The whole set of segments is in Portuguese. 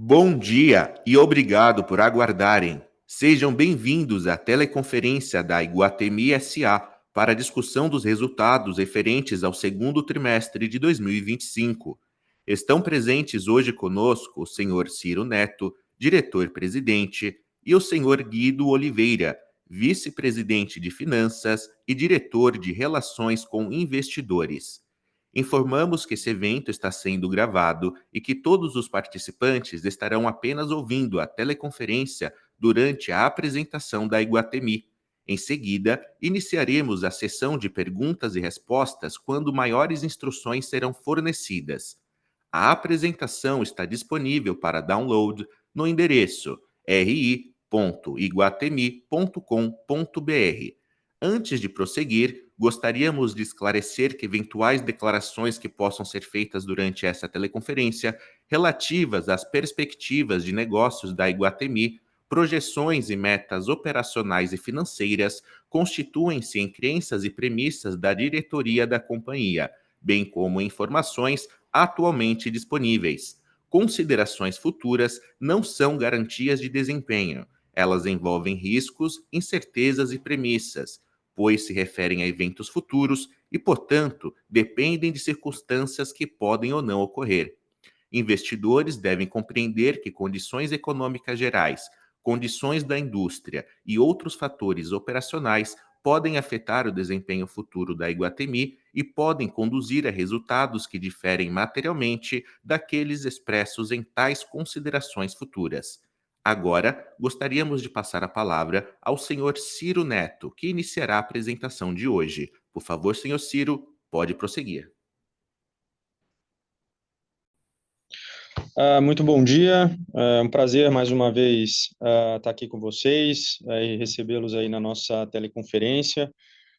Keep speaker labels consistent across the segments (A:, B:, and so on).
A: Bom dia e obrigado por aguardarem. Sejam bem-vindos à teleconferência da Iguatemi SA para a discussão dos resultados referentes ao segundo trimestre de 2025. Estão presentes hoje conosco o senhor Ciro Neto, diretor-presidente, e o senhor Guido Oliveira, vice-presidente de Finanças e diretor de Relações com Investidores. Informamos que esse evento está sendo gravado e que todos os participantes estarão apenas ouvindo a teleconferência durante a apresentação da Iguatemi. Em seguida, iniciaremos a sessão de perguntas e respostas quando maiores instruções serão fornecidas. A apresentação está disponível para download no endereço ri.iguatemi.com.br. Antes de prosseguir, gostaríamos de esclarecer que eventuais declarações que possam ser feitas durante essa teleconferência, relativas às perspectivas de negócios da Iguatemi, projeções e metas operacionais e financeiras, constituem-se em crenças e premissas da diretoria da companhia, bem como informações atualmente disponíveis. Considerações futuras não são garantias de desempenho. Elas envolvem riscos, incertezas e premissas, pois se referem a eventos futuros e, portanto, dependem de circunstâncias que podem ou não ocorrer. Investidores devem compreender que condições econômicas gerais, condições da indústria e outros fatores operacionais podem afetar o desempenho futuro da Iguatemi e podem conduzir a resultados que diferem materialmente daqueles expressos em tais considerações futuras. Agora, gostaríamos de passar a palavra ao senhor Ciro Neto, que iniciará a apresentação de hoje. Por favor, senhor Ciro, pode prosseguir.
B: Muito bom dia, é um prazer mais uma vez estar aqui com vocês e recebê-los aí na nossa teleconferência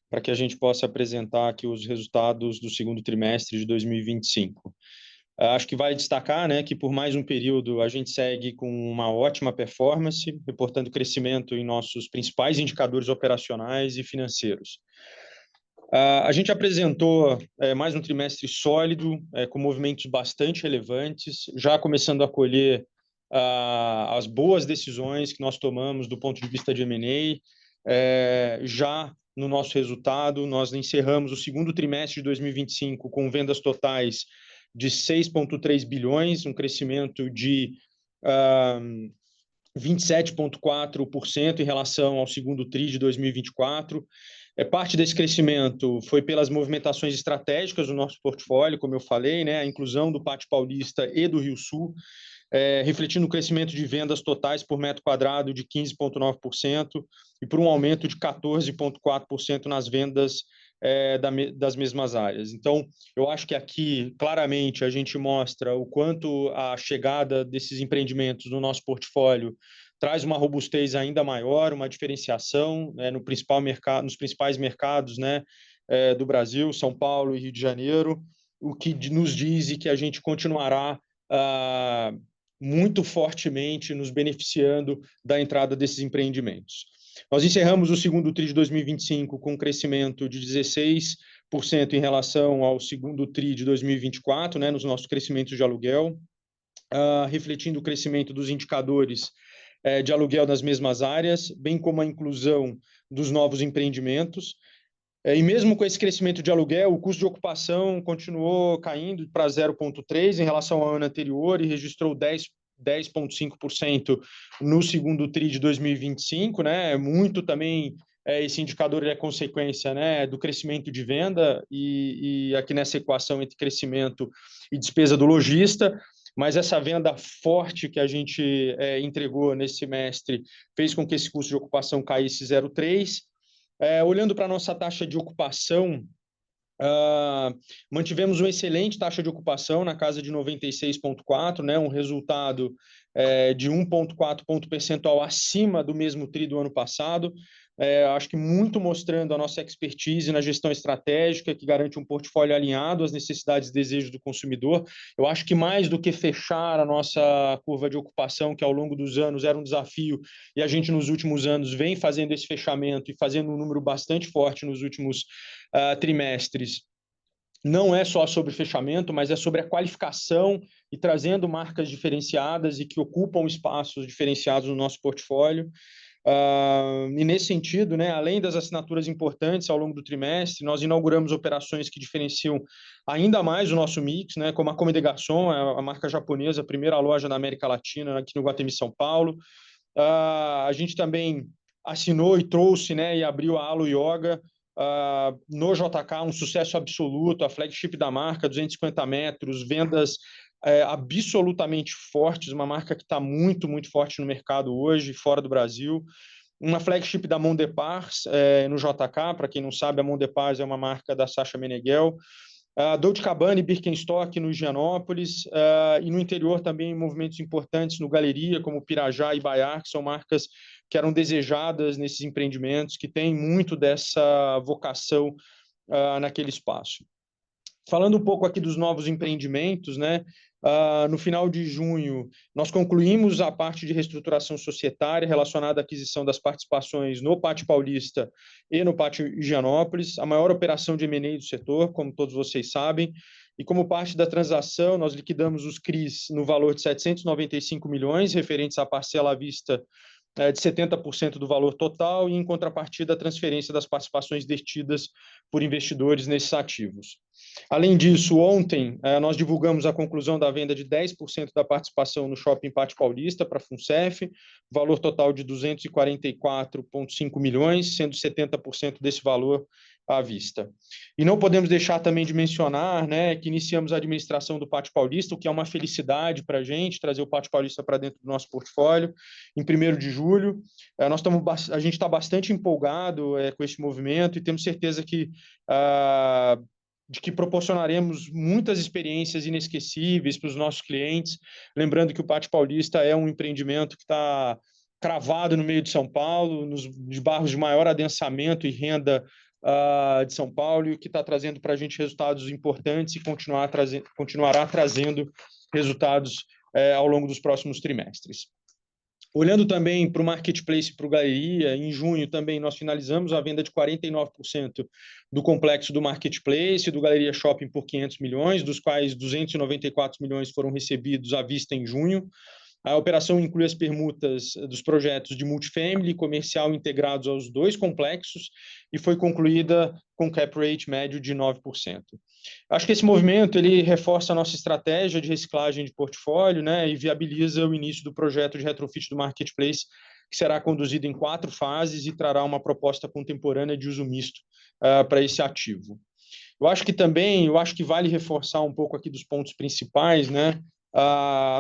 B: para que a gente possa apresentar aqui os resultados do segundo trimestre de 2025. Acho que vale destacar, né, que por mais um período a gente segue com uma ótima performance, reportando crescimento em nossos principais indicadores operacionais e financeiros. A gente apresentou mais um trimestre sólido, com movimentos bastante relevantes, já começando a colher as boas decisões que nós tomamos do ponto de vista de M&A. Já no nosso resultado, nós encerramos o segundo trimestre de 2025 com vendas totais de 6,3 bilhões, um crescimento de 27,4% em relação ao segundo TRI de 2024. Parte desse crescimento foi pelas movimentações estratégicas do nosso portfólio, como eu falei, né, a inclusão do Pátio Paulista e do Rio Sul, refletindo o crescimento de vendas totais por metro quadrado de 15,9% e por um aumento de 14,4% nas vendas das mesmas áreas. Então, eu acho que aqui, claramente, a gente mostra o quanto a chegada desses empreendimentos no nosso portfólio traz uma robustez ainda maior, uma diferenciação, né, nos principais mercados, né, do Brasil, São Paulo e Rio de Janeiro, o que nos diz que a gente continuará muito fortemente nos beneficiando da entrada desses empreendimentos. Nós encerramos o segundo TRI de 2025 com um crescimento de 16% em relação ao segundo TRI de 2024, né, nos nossos crescimentos de aluguel, refletindo o crescimento dos indicadores de aluguel nas mesmas áreas, bem como a inclusão dos novos empreendimentos. E mesmo com esse crescimento de aluguel, o custo de ocupação continuou caindo para 0,3% em relação ao ano anterior e registrou 10,5% no segundo TRI de 2025, né? Muito também esse indicador é consequência, né, do crescimento de venda e aqui nessa equação entre crescimento e despesa do lojista. Mas essa venda forte que a gente entregou nesse semestre fez com que esse custo de ocupação caísse 0,3%. Olhando para a nossa taxa de ocupação, mantivemos uma excelente taxa de ocupação na casa de 96,4%, né, um resultado de 1,4 ponto percentual acima do mesmo TRI do ano passado. Acho que muito mostrando a nossa expertise na gestão estratégica, que garante um portfólio alinhado às necessidades e desejos do consumidor. Eu acho que mais do que fechar a nossa curva de ocupação, que ao longo dos anos era um desafio, e a gente nos últimos anos vem fazendo esse fechamento e fazendo um número bastante forte nos últimos trimestres, não é só sobre fechamento, mas é sobre a qualificação e trazendo marcas diferenciadas e que ocupam espaços diferenciados no nosso portfólio. E nesse sentido, né, além das assinaturas importantes ao longo do trimestre, nós inauguramos operações que diferenciam ainda mais o nosso mix, né, como a Comme des Garçons, a marca japonesa, a primeira loja da América Latina, aqui no Guatemi, São Paulo. A gente também assinou e trouxe, né, e abriu a Alo Yoga no JK, um sucesso absoluto, a flagship da marca, 250 metros, vendas absolutamente fortes, uma marca que está muito, muito forte no mercado hoje, fora do Brasil. Uma flagship da Mon Depars no JK, para quem não sabe, a Mon Depars é uma marca da Sacha Meneghel. Dolce Gabbana e Birkenstock no Higienópolis, e no interior também movimentos importantes no Galeria, como Pirajá e Baiar, que são marcas que eram desejadas nesses empreendimentos, que têm muito dessa vocação naquele espaço. Falando um pouco aqui dos novos empreendimentos, né? No final de junho, nós concluímos a parte de reestruturação societária relacionada à aquisição das participações no Pátio Paulista e no Pátio Higienópolis, a maior operação de M&A do setor, como todos vocês sabem. E como parte da transação, nós liquidamos os CRIs no valor de 795 milhões, referentes à parcela à vista de 70% do valor total, e, em contrapartida, a transferência das participações detidas por investidores nesses ativos. Além disso, ontem, nós divulgamos a conclusão da venda de 10% da participação no Shopping Pátio Paulista para a FUNCEF, valor total de 244,5 milhões, sendo 70% desse valor à vista. E não podemos deixar também de mencionar, né, que iniciamos a administração do Pátio Paulista, o que é uma felicidade para a gente, trazer o Pátio Paulista para dentro do nosso portfólio, em 1º de julho. A gente está bastante empolgado com esse movimento e temos certeza de que proporcionaremos muitas experiências inesquecíveis para os nossos clientes. Lembrando que o Pátio Paulista é um empreendimento que está cravado no meio de São Paulo, nos bairros de maior adensamento e renda de São Paulo, e que está trazendo para a gente resultados importantes e continuará trazendo resultados ao longo dos próximos trimestres. Olhando também para o Marketplace e para o Galeria, em junho também nós finalizamos a venda de 49% do complexo do Marketplace e do Galeria Shopping por 500 milhões, dos quais 294 milhões foram recebidos à vista em junho. A operação inclui as permutas dos projetos de multifamily e comercial integrados aos 2 complexos e foi concluída com cap rate médio de 9%. Acho que esse movimento ele reforça a nossa estratégia de reciclagem de portfólio, né, e viabiliza o início do projeto de retrofit do Marketplace, que será conduzido em 4 fases e trará uma proposta contemporânea de uso misto para esse ativo. Eu acho que vale reforçar um pouco aqui dos pontos principais, né?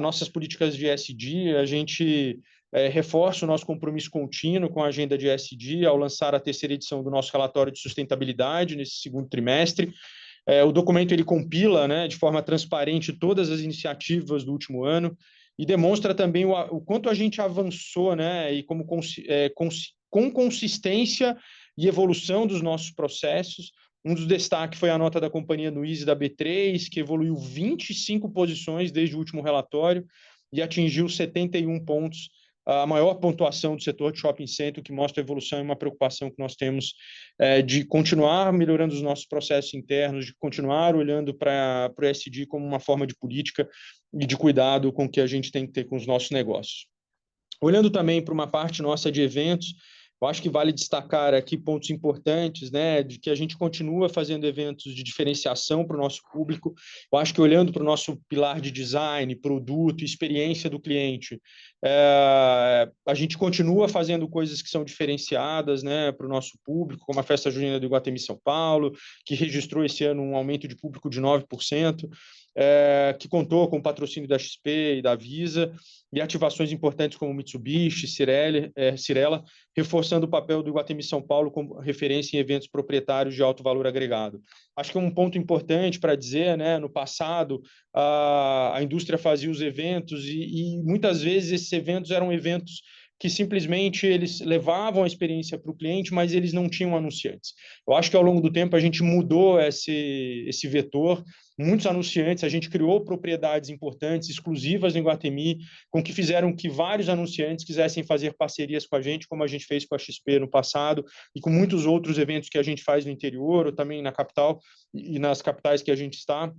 B: Nossas políticas de ESG, a gente reforça o nosso compromisso contínuo com a agenda de ESG ao lançar a 3ª edição do nosso relatório de sustentabilidade nesse 2º trimestre. O documento ele compila, né, de forma transparente todas as iniciativas do último ano e demonstra também o quanto a gente avançou, né, e como com consistência e evolução dos nossos processos. Um dos destaques foi a nota da companhia no ISE da B3, que evoluiu 25 posições desde o último relatório e atingiu 71 pontos, a maior pontuação do setor de shopping center, que mostra a evolução e uma preocupação que nós temos de continuar melhorando os nossos processos internos, de continuar olhando para o ESG como uma forma de política e de cuidado com o que a gente tem que ter com os nossos negócios. Olhando também para uma parte nossa de eventos, eu acho que vale destacar aqui pontos importantes, né, de que a gente continua fazendo eventos de diferenciação para o nosso público. Eu acho que olhando para o nosso pilar de design, produto, experiência do cliente, a gente continua fazendo coisas que são diferenciadas, né, para o nosso público, como a Festa Junina do Iguatemi São Paulo, que registrou esse ano um aumento de público de 9%, que contou com o patrocínio da XP e da Visa, e ativações importantes como Mitsubishi, Cirela, reforçando o papel do Iguatemi São Paulo como referência em eventos proprietários de alto valor agregado. Acho que é um ponto importante para dizer, né, no passado, a indústria fazia os eventos e muitas vezes esses eventos eram eventos que simplesmente eles levavam a experiência para o cliente, mas eles não tinham anunciantes. Eu acho que ao longo do tempo a gente mudou esse vetor, muitos anunciantes, a gente criou propriedades importantes, exclusivas em Iguatemi, com que fizeram que vários anunciantes quisessem fazer parcerias com a gente, como a gente fez com a XP no passado, e com muitos outros eventos que a gente faz no interior, ou também na capital, e nas capitais que a gente está,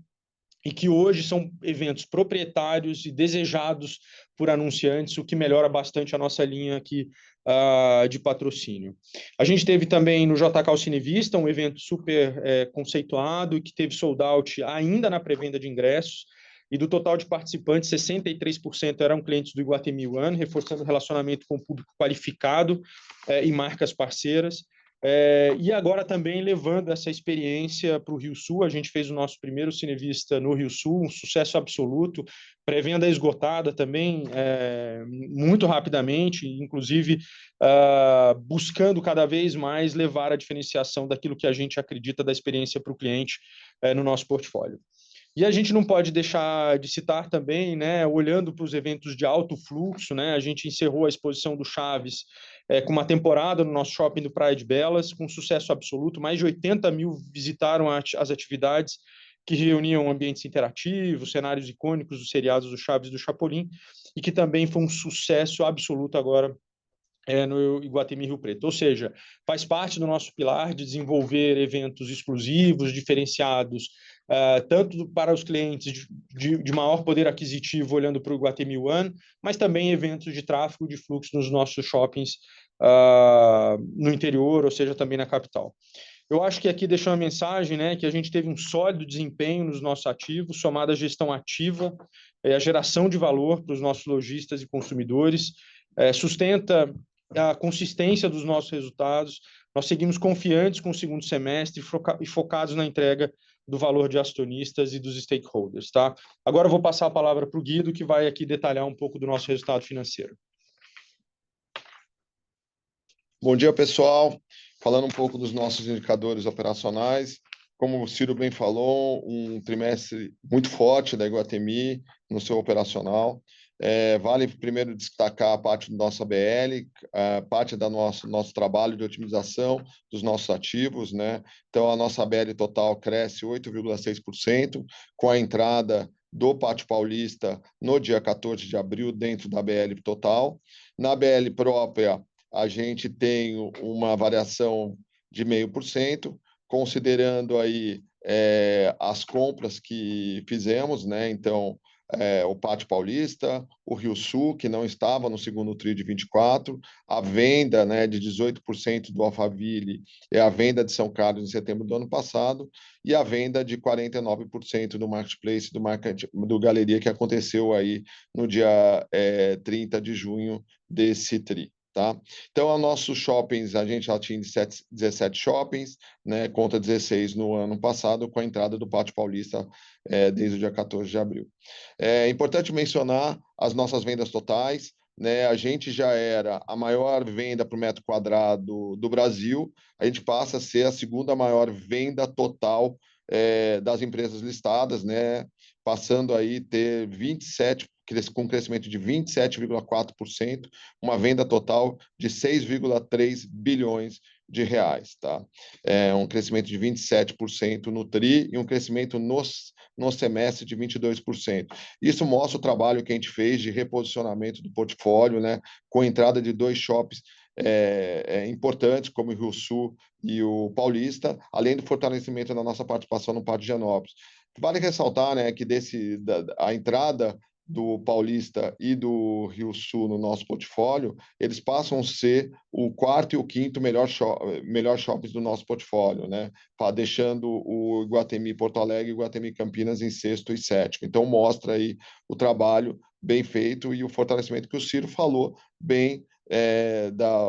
B: e que hoje são eventos proprietários e desejados por anunciantes, o que melhora bastante a nossa linha aqui de patrocínio. A gente teve também no JK Cine Vista, um evento super conceituado, que teve sold out ainda na pré-venda de ingressos, e do total de participantes, 63% eram clientes do Iguatemi One, reforçando o relacionamento com o público qualificado e marcas parceiras. E agora também levando essa experiência para o Rio Sul, a gente fez o nosso primeiro Cinevista no Rio Sul, um sucesso absoluto, pré-venda esgotada também muito rapidamente, inclusive buscando cada vez mais levar a diferenciação daquilo que a gente acredita da experiência para o cliente no nosso portfólio. E a gente não pode deixar de citar também, né, olhando para os eventos de alto fluxo, né, a gente encerrou a exposição do Chaves com uma temporada no nosso shopping do Praia de Belas, com sucesso absoluto, mais de 80 mil visitaram as atividades que reuniam ambientes interativos, cenários icônicos dos seriados do Chaves e do Chapolin, e que também foi um sucesso absoluto agora no Iguatemi Rio Preto. Ou seja, faz parte do nosso pilar de desenvolver eventos exclusivos, diferenciados, tanto para os clientes de maior poder aquisitivo, olhando para o Iguatemi One, mas também eventos de tráfego de fluxo nos nossos shoppings no interior, ou seja, também na capital. Eu acho que aqui deixa uma mensagem, né, que a gente teve um sólido desempenho nos nossos ativos, somado à gestão ativa, a geração de valor para os nossos lojistas e consumidores, sustenta a consistência dos nossos resultados. Nós seguimos confiantes com o segundo semestre e focados na entrega do valor de acionistas e dos stakeholders, tá? Agora eu vou passar a palavra para o Guido, que vai aqui detalhar um pouco do nosso resultado financeiro.
C: Bom dia, pessoal. Falando um pouco dos nossos indicadores operacionais, como o Ciro bem falou, um trimestre muito forte da Iguatemi no seu operacional. Vale primeiro destacar a parte da nossa BL, a parte do nosso trabalho de otimização dos nossos ativos, né? Então, a nossa BL total cresce 8,6%, com a entrada do Pátio Paulista no dia 14 de abril, dentro da BL total. Na BL própria, a gente tem uma variação de 0,5%, considerando aí as compras que fizemos, né? Então, o Pátio Paulista, o Rio Sul, que não estava no segundo TRI de 24, a venda, né, de 18% do Alphaville e a venda de São Carlos em setembro do ano passado, e a venda de 49% do Marketplace do Galeria, que aconteceu aí no dia 30 de junho desse TRI. Tá? Então, os nossos shoppings, a gente já tinha 17 shoppings, né, contra 16 no ano passado, com a entrada do Pátio Paulista desde o dia 14 de abril. É importante mencionar as nossas vendas totais, né? A gente já era a maior venda por metro quadrado do Brasil, a gente passa a ser a segunda maior venda total das empresas listadas, né? Passando aí ter 27, com crescimento de 27,4%, uma venda total de 6,3 bilhões de reais, tá? Um crescimento de 27% no TRI e um crescimento no semestre de 22%. Isso mostra o trabalho que a gente fez de reposicionamento do portfólio, né? Com a entrada de 2 shoppings importantes, como o Rio Sul e o Paulista, além do fortalecimento da nossa participação no Pátio de Higienópolis. Vale ressaltar, né, que a entrada do Paulista e do Rio Sul no nosso portfólio, eles passam a ser o quarto e o quinto melhor shoppings do nosso portfólio, né? Deixando o Iguatemi Porto Alegre e o Iguatemi Campinas em sexto e sétimo. Então, mostra aí o trabalho bem feito e o fortalecimento que o Ciro falou bem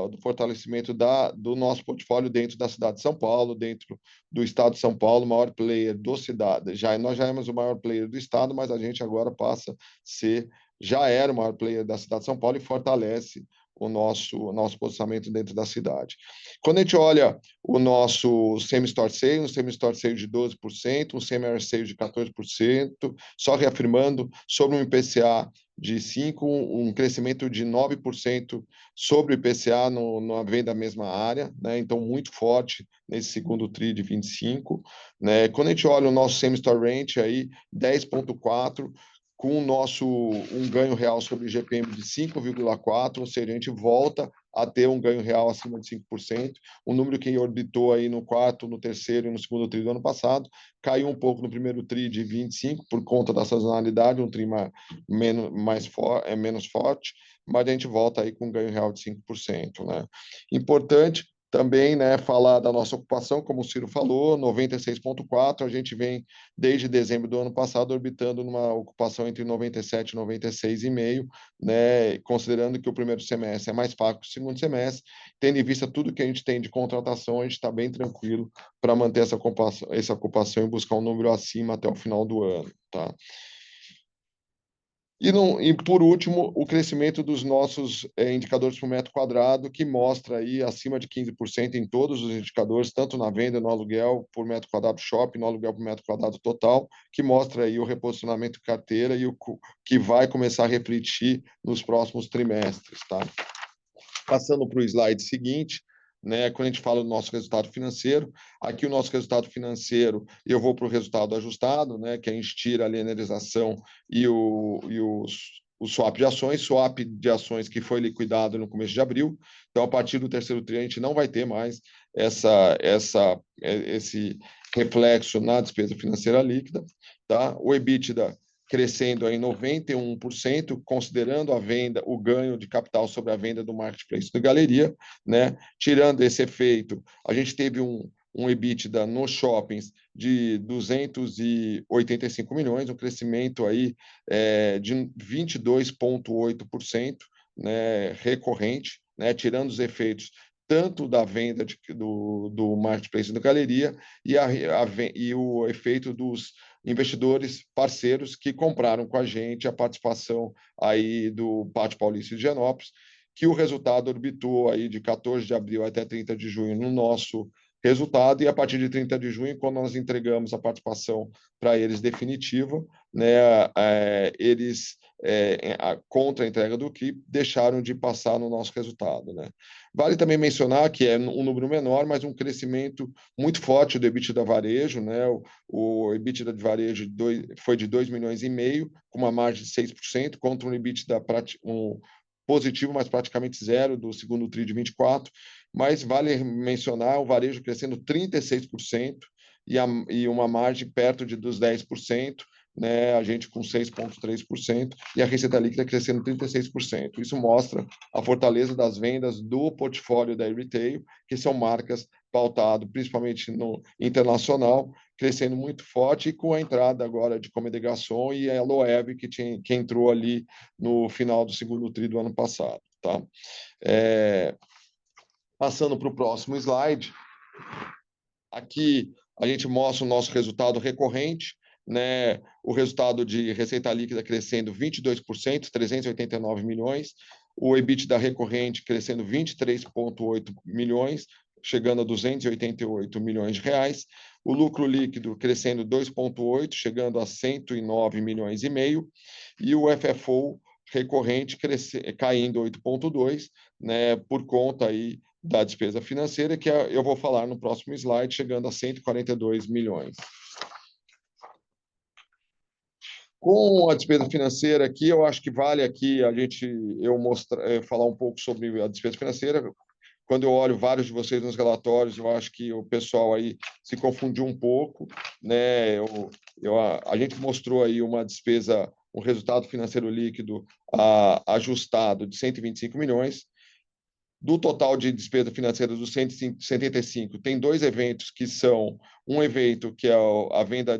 C: do fortalecimento do nosso portfólio dentro da cidade de São Paulo, dentro do estado de São Paulo, o maior player da cidade. Nós já éramos o maior player do estado, mas a gente agora passa a ser, já era o maior player da cidade de São Paulo e fortalece o nosso posicionamento dentro da cidade. Quando a gente olha o nosso same-store sale, um same-store sale de 12%, um same-store sale de 14%, só reafirmando sobre um IPCA de 5%, um crescimento de 9% sobre o IPCA na venda da mesma área, né? Então, muito forte nesse segundo TRI de 25, né? Quando a gente olha o nosso same-store rent, aí 10,4%, com um ganho real sobre o IGPM de 5,4%, ou seja, a gente volta a ter um ganho real acima de 5%, um número que orbitou aí no quarto, no terceiro e no segundo TRI do ano passado, caiu um pouco no primeiro TRI de 25% por conta da sazonalidade, um TRI menos forte, mas a gente volta aí com um ganho real de 5%, né? Importante também, né, falar da nossa ocupação, como o Ciro falou, 96,4%, a gente vem desde dezembro do ano passado orbitando numa ocupação entre 97 e 96,5%, né, considerando que o primeiro semestre é mais fraco que o segundo semestre, tendo em vista tudo que a gente tem de contratação, a gente está bem tranquilo para manter essa ocupação e buscar um número acima até o final do ano, tá? E por último, o crescimento dos nossos indicadores por metro quadrado, que mostra aí acima de 15% em todos os indicadores, tanto na venda, no aluguel por metro quadrado shopping, no aluguel por metro quadrado total, que mostra aí o reposicionamento de carteira e o que vai começar a refletir nos próximos trimestres, tá? Passando para o slide seguinte, né, quando a gente fala do nosso resultado financeiro, aqui o nosso resultado financeiro, eu vou para o resultado ajustado, né, que a gente tira a linearização e o swap de ações que foi liquidado no começo de abril. Então, a partir do terceiro tri, a gente não vai ter mais esse reflexo na despesa financeira líquida, tá? O EBITDA crescendo em 91%, considerando a venda, o ganho de capital sobre a venda do marketplace da galeria, né? Tirando esse efeito, a gente teve um EBITDA nos shoppings de 285 milhões, um crescimento aí de 22,8%, né, recorrente, né, tirando os efeitos tanto da venda do marketplace da galeria e o efeito dos investidores parceiros que compraram com a gente a participação aí do Pátio Paulista de Higienópolis, que o resultado orbitou aí de 14 de abril até 30 de junho no nosso resultado, e a partir de 30 de junho, quando nós entregamos a participação para eles definitiva, né, eles, contra a entrega do CRI, deixaram de passar no nosso resultado, né? Vale também mencionar que é um número menor, mas um crescimento muito forte do EBITDA varejo, né? O EBITDA de varejo foi de 2,5 milhões, com uma margem de 6%, contra um EBITDA positivo, mas praticamente zero do segundo TRI de 24%. Mas vale mencionar o varejo crescendo 36% e uma margem perto dos 10%, né, a gente com 6,3%, e a receita líquida crescendo 36%. Isso mostra a fortaleza das vendas do portfólio da retail, que são marcas pautado principalmente no internacional, crescendo muito forte, e com a entrada agora de Comme des Garçons e a Loewe, que entrou ali no final do segundo TRI do ano passado, tá? Passando para o próximo slide, aqui a gente mostra o nosso resultado recorrente, né? O resultado de receita líquida crescendo 22%, 389 milhões, o EBITDA recorrente crescendo 23,8 milhões, chegando a 288 milhões de reais, o lucro líquido crescendo 2,8, chegando a 109 milhões e meio, e o FFO recorrente caindo 8,2, né, por conta aí da despesa financeira, que eu vou falar no próximo slide, chegando a 142 milhões. Com a despesa financeira aqui, eu acho que vale aqui eu falar um pouco sobre a despesa financeira. Quando eu olho vários de vocês nos relatórios, eu acho que o pessoal aí se confundiu um pouco, né? A gente mostrou aí uma despesa, um resultado financeiro líquido ajustado de 125 milhões. Do total de despesa financeira dos 175, tem dois eventos que são um evento que é a venda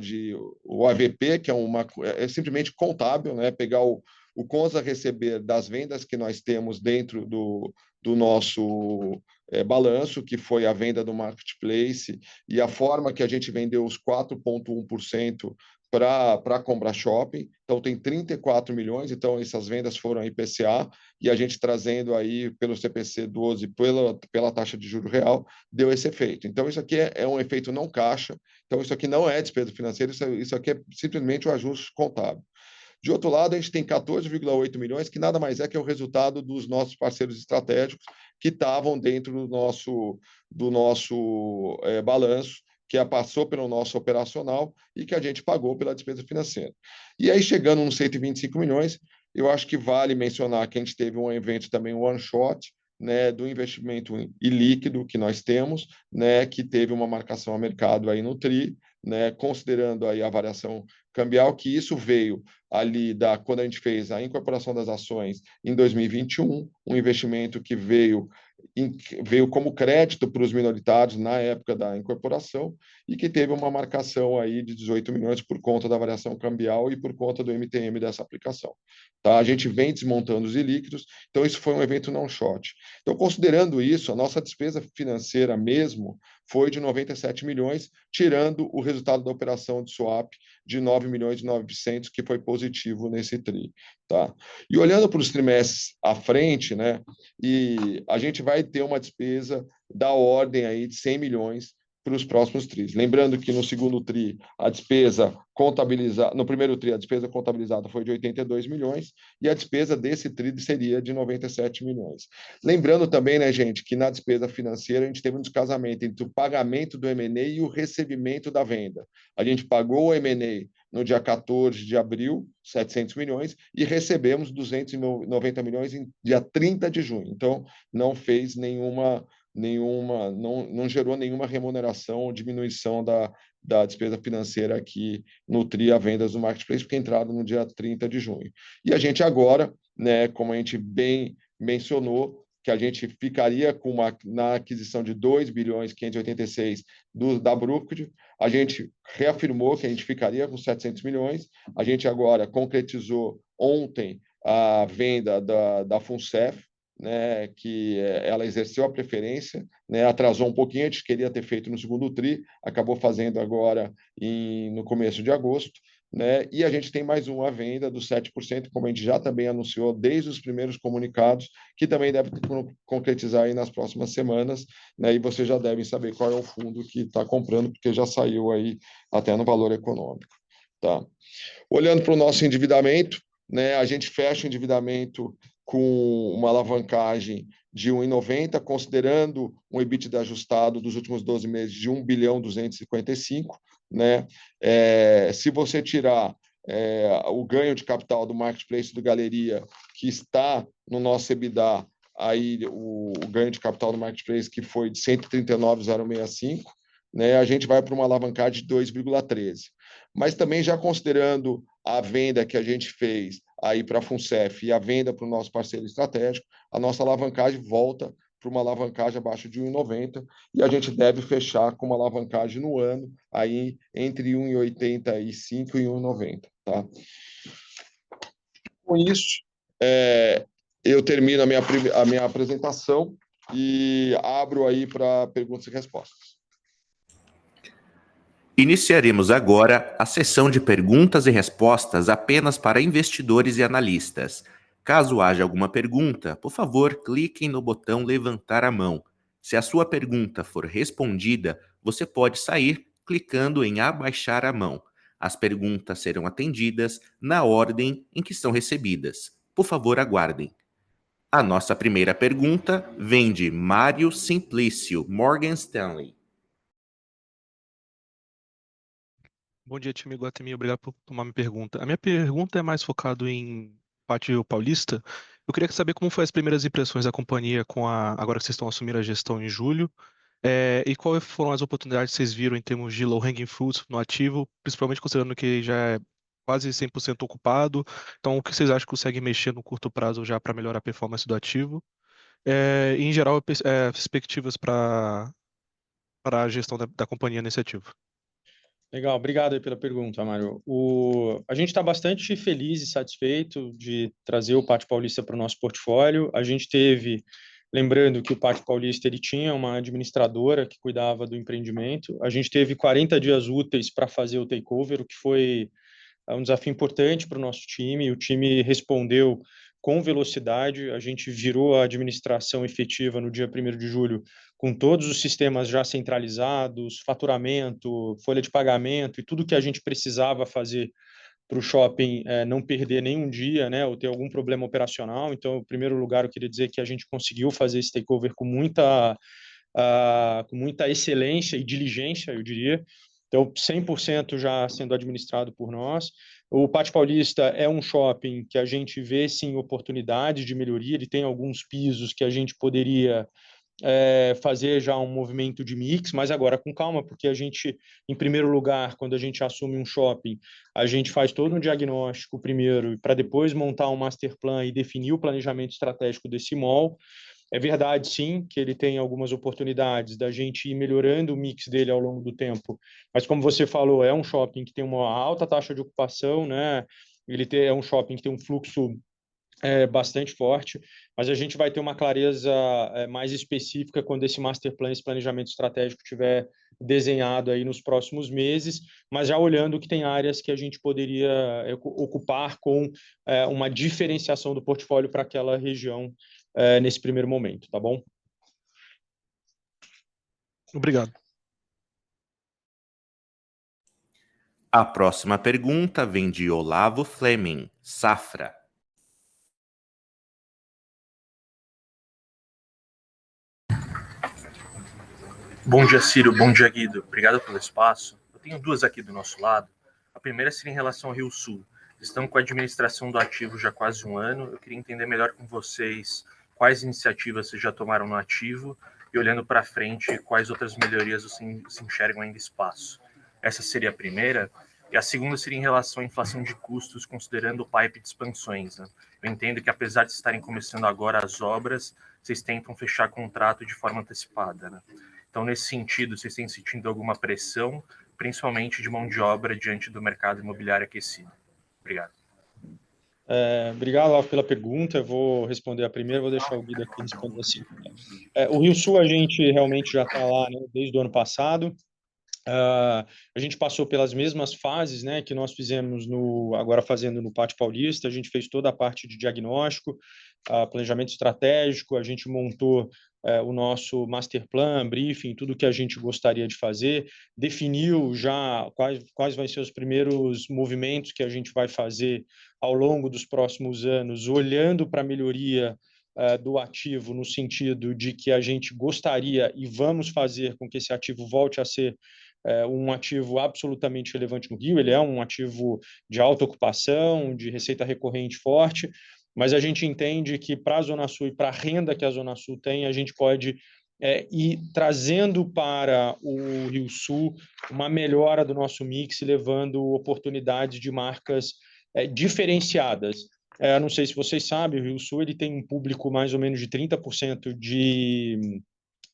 C: o AVP, que é simplesmente contábil, né? Pegar o contas a receber das vendas que nós temos dentro do nosso balanço, que foi a venda do marketplace, e a forma que a gente vendeu os 4,1% para comprar shopping. Então, tem 34 milhões, então essas vendas foram IPCA, e a gente trazendo aí pelo CPC 12, pela taxa de juro real, deu esse efeito. Então, isso aqui é um efeito não caixa, então isso aqui não é despesa financeira, isso aqui é simplesmente o ajuste contábil. De outro lado, a gente tem 14,8 milhões, que nada mais é que o resultado dos nossos parceiros estratégicos que estavam dentro do nosso balanço, que passou pelo nosso operacional e que a gente pagou pela despesa financeira. E aí, chegando nos 125 milhões, eu acho que vale mencionar que a gente teve um evento também, one shot, né, do investimento ilíquido que nós temos, né, que teve uma marcação a mercado aí no TRI, né, considerando aí a variação cambial, que isso veio ali quando a gente fez a incorporação das ações em 2021, um investimento que veio como crédito para os minoritários na época da incorporação e que teve uma marcação aí de 18 milhões por conta da variação cambial e por conta do MTM dessa aplicação. Tá? A gente vem desmontando os ilíquidos, então isso foi um evento não short. Então, considerando isso, a nossa despesa financeira mesmo foi de 97 milhões, tirando o resultado da operação de swap de 9 milhões e 900, que foi positivo nesse TRI. Tá? E olhando para os trimestres à frente, né, e a gente vai ter uma despesa da ordem aí de 100 milhões para os próximos TRIs. Lembrando que no segundo TRI, a despesa contabilizada, no primeiro TRI, a despesa contabilizada foi de 82 milhões e a despesa desse TRI seria de 97 milhões. Lembrando também, né, gente, que na despesa financeira a gente teve um descasamento entre o pagamento do M&A e o recebimento da venda. A gente pagou o M&A no dia 14 de abril, 700 milhões, e recebemos 290 milhões em dia 30 de junho. Então, não fez não gerou nenhuma remuneração ou diminuição da despesa financeira aqui no TRI a vendas do Marketplace, porque entraram no dia 30 de junho. E a gente agora, né, como a gente bem mencionou, que a gente ficaria na aquisição de 2 bilhões 586 da Brookfield, a gente reafirmou que a gente ficaria com 700 milhões, a gente agora concretizou ontem a venda da FUNCEF, né, que ela exerceu a preferência, né, atrasou um pouquinho, a gente queria ter feito no segundo TRI, acabou fazendo agora no começo de agosto, né, e a gente tem mais uma venda dos 7%, como a gente já também anunciou desde os primeiros comunicados, que também deve concretizar aí nas próximas semanas, né, e vocês já devem saber qual é o fundo que está comprando, porque já saiu aí até no valor econômico. Tá? Olhando para o nosso endividamento, né, a gente fecha o endividamento com uma alavancagem de 1,90, considerando um EBITDA ajustado dos últimos 12 meses de 1 bilhão 255, né? Se você tirar o ganho de capital do Marketplace do Galeria, que está no nosso EBITDA, aí o ganho de capital do Marketplace, que foi de 139,065, né, a gente vai para uma alavancagem de 2,13. Mas também já considerando a venda que a gente fez aí para a FUNCEF e a venda para o nosso parceiro estratégico, a nossa alavancagem volta para uma alavancagem abaixo de 1,90 e a gente deve fechar com uma alavancagem no ano aí entre 1,85 e 1,90. Tá? Com isso, eu termino a minha apresentação e abro aí para perguntas e respostas.
A: Iniciaremos agora a sessão de perguntas e respostas apenas para investidores e analistas. Caso haja alguma pergunta, por favor, cliquem no botão levantar a mão. Se a sua pergunta for respondida, você pode sair clicando em abaixar a mão. As perguntas serão atendidas na ordem em que são recebidas. Por favor, aguardem. A nossa primeira pergunta vem de Mário Simplício, Morgan Stanley.
D: Bom dia, time Iguatemi. Obrigado por tomar minha pergunta. A minha pergunta é mais focada em Pátio Paulista. Eu queria saber como foram as primeiras impressões da companhia agora que vocês estão assumindo a gestão em julho, e quais foram as oportunidades que vocês viram em termos de low-hanging fruits no ativo, principalmente considerando que já é quase 100% ocupado. Então, o que vocês acham que consegue mexer no curto prazo já para melhorar a performance do ativo? E, em geral, perspectivas para a gestão da companhia nesse ativo.
B: Legal, obrigado aí pela pergunta, Mário. A gente está bastante feliz e satisfeito de trazer o Pátio Paulista para o nosso portfólio. A gente teve, lembrando que o Pátio Paulista ele tinha uma administradora que cuidava do empreendimento. A gente teve 40 dias úteis para fazer o takeover, o que foi um desafio importante para o nosso time. O time respondeu com velocidade. A gente virou a administração efetiva no dia 1º de julho, com todos os sistemas já centralizados, faturamento, folha de pagamento e tudo que a gente precisava fazer para o shopping não perder nenhum dia, né, ou ter algum problema operacional. Então, em primeiro lugar, eu queria dizer que a gente conseguiu fazer esse takeover com muita excelência e diligência, eu diria. Então, 100% já sendo administrado por nós. O Pátio Paulista é um shopping que a gente vê, sim, oportunidades de melhoria. Ele tem alguns pisos que a gente poderia fazer já um movimento de mix, mas agora com calma, porque a gente, em primeiro lugar, quando a gente assume um shopping, a gente faz todo um diagnóstico primeiro, para depois montar um master plan e definir o planejamento estratégico desse mall. É verdade, sim, que ele tem algumas oportunidades da gente ir melhorando o mix dele ao longo do tempo, mas como você falou, é um shopping que tem uma alta taxa de ocupação, né? É um shopping que tem um fluxo bastante forte, mas a gente vai ter uma clareza mais específica quando esse master plan, esse planejamento estratégico estiver desenhado aí nos próximos meses, mas já olhando que tem áreas que a gente poderia ocupar com uma diferenciação do portfólio para aquela região nesse primeiro momento, tá bom?
D: Obrigado.
A: A próxima pergunta vem de Olavo Fleming, Safra.
E: Bom dia, Ciro. Bom dia, Guido. Obrigado pelo espaço. Eu tenho duas aqui do nosso lado. A primeira seria em relação ao Rio Sul. Estão com a administração do ativo já há quase um ano. Eu queria entender melhor com vocês quais iniciativas vocês já tomaram no ativo e, olhando para frente, quais outras melhorias vocês se enxergam ainda espaço. Essa seria a primeira. E a segunda seria em relação à inflação de custos, considerando o pipe de expansões, né? Eu entendo que, apesar de estarem começando agora as obras, vocês tentam fechar contrato de forma antecipada, né? Então, nesse sentido, vocês têm sentido alguma pressão, principalmente de mão de obra diante do mercado imobiliário aquecido? Obrigado.
B: Obrigado, Olavo, pela pergunta. Eu vou responder a primeira, vou deixar o Guido aqui responder a segunda. O Rio Sul, a gente realmente já está lá, né, desde o ano passado. A gente passou pelas mesmas fases, né, que nós fizemos agora fazendo no Pátio Paulista. A gente fez toda a parte de diagnóstico, planejamento estratégico, a gente montou o nosso master plan, briefing, tudo que a gente gostaria de fazer, definiu já quais vão ser os primeiros movimentos que a gente vai fazer ao longo dos próximos anos, olhando para a melhoria do ativo, no sentido de que a gente gostaria e vamos fazer com que esse ativo volte a ser um ativo absolutamente relevante no Rio. Ele é um ativo de alta ocupação, de receita recorrente forte, mas a gente entende que para a Zona Sul e para a renda que a Zona Sul tem, a gente pode ir trazendo para o Rio Sul uma melhora do nosso mix, levando oportunidades de marcas diferenciadas. Não sei se vocês sabem, o Rio Sul ele tem um público mais ou menos de 30% de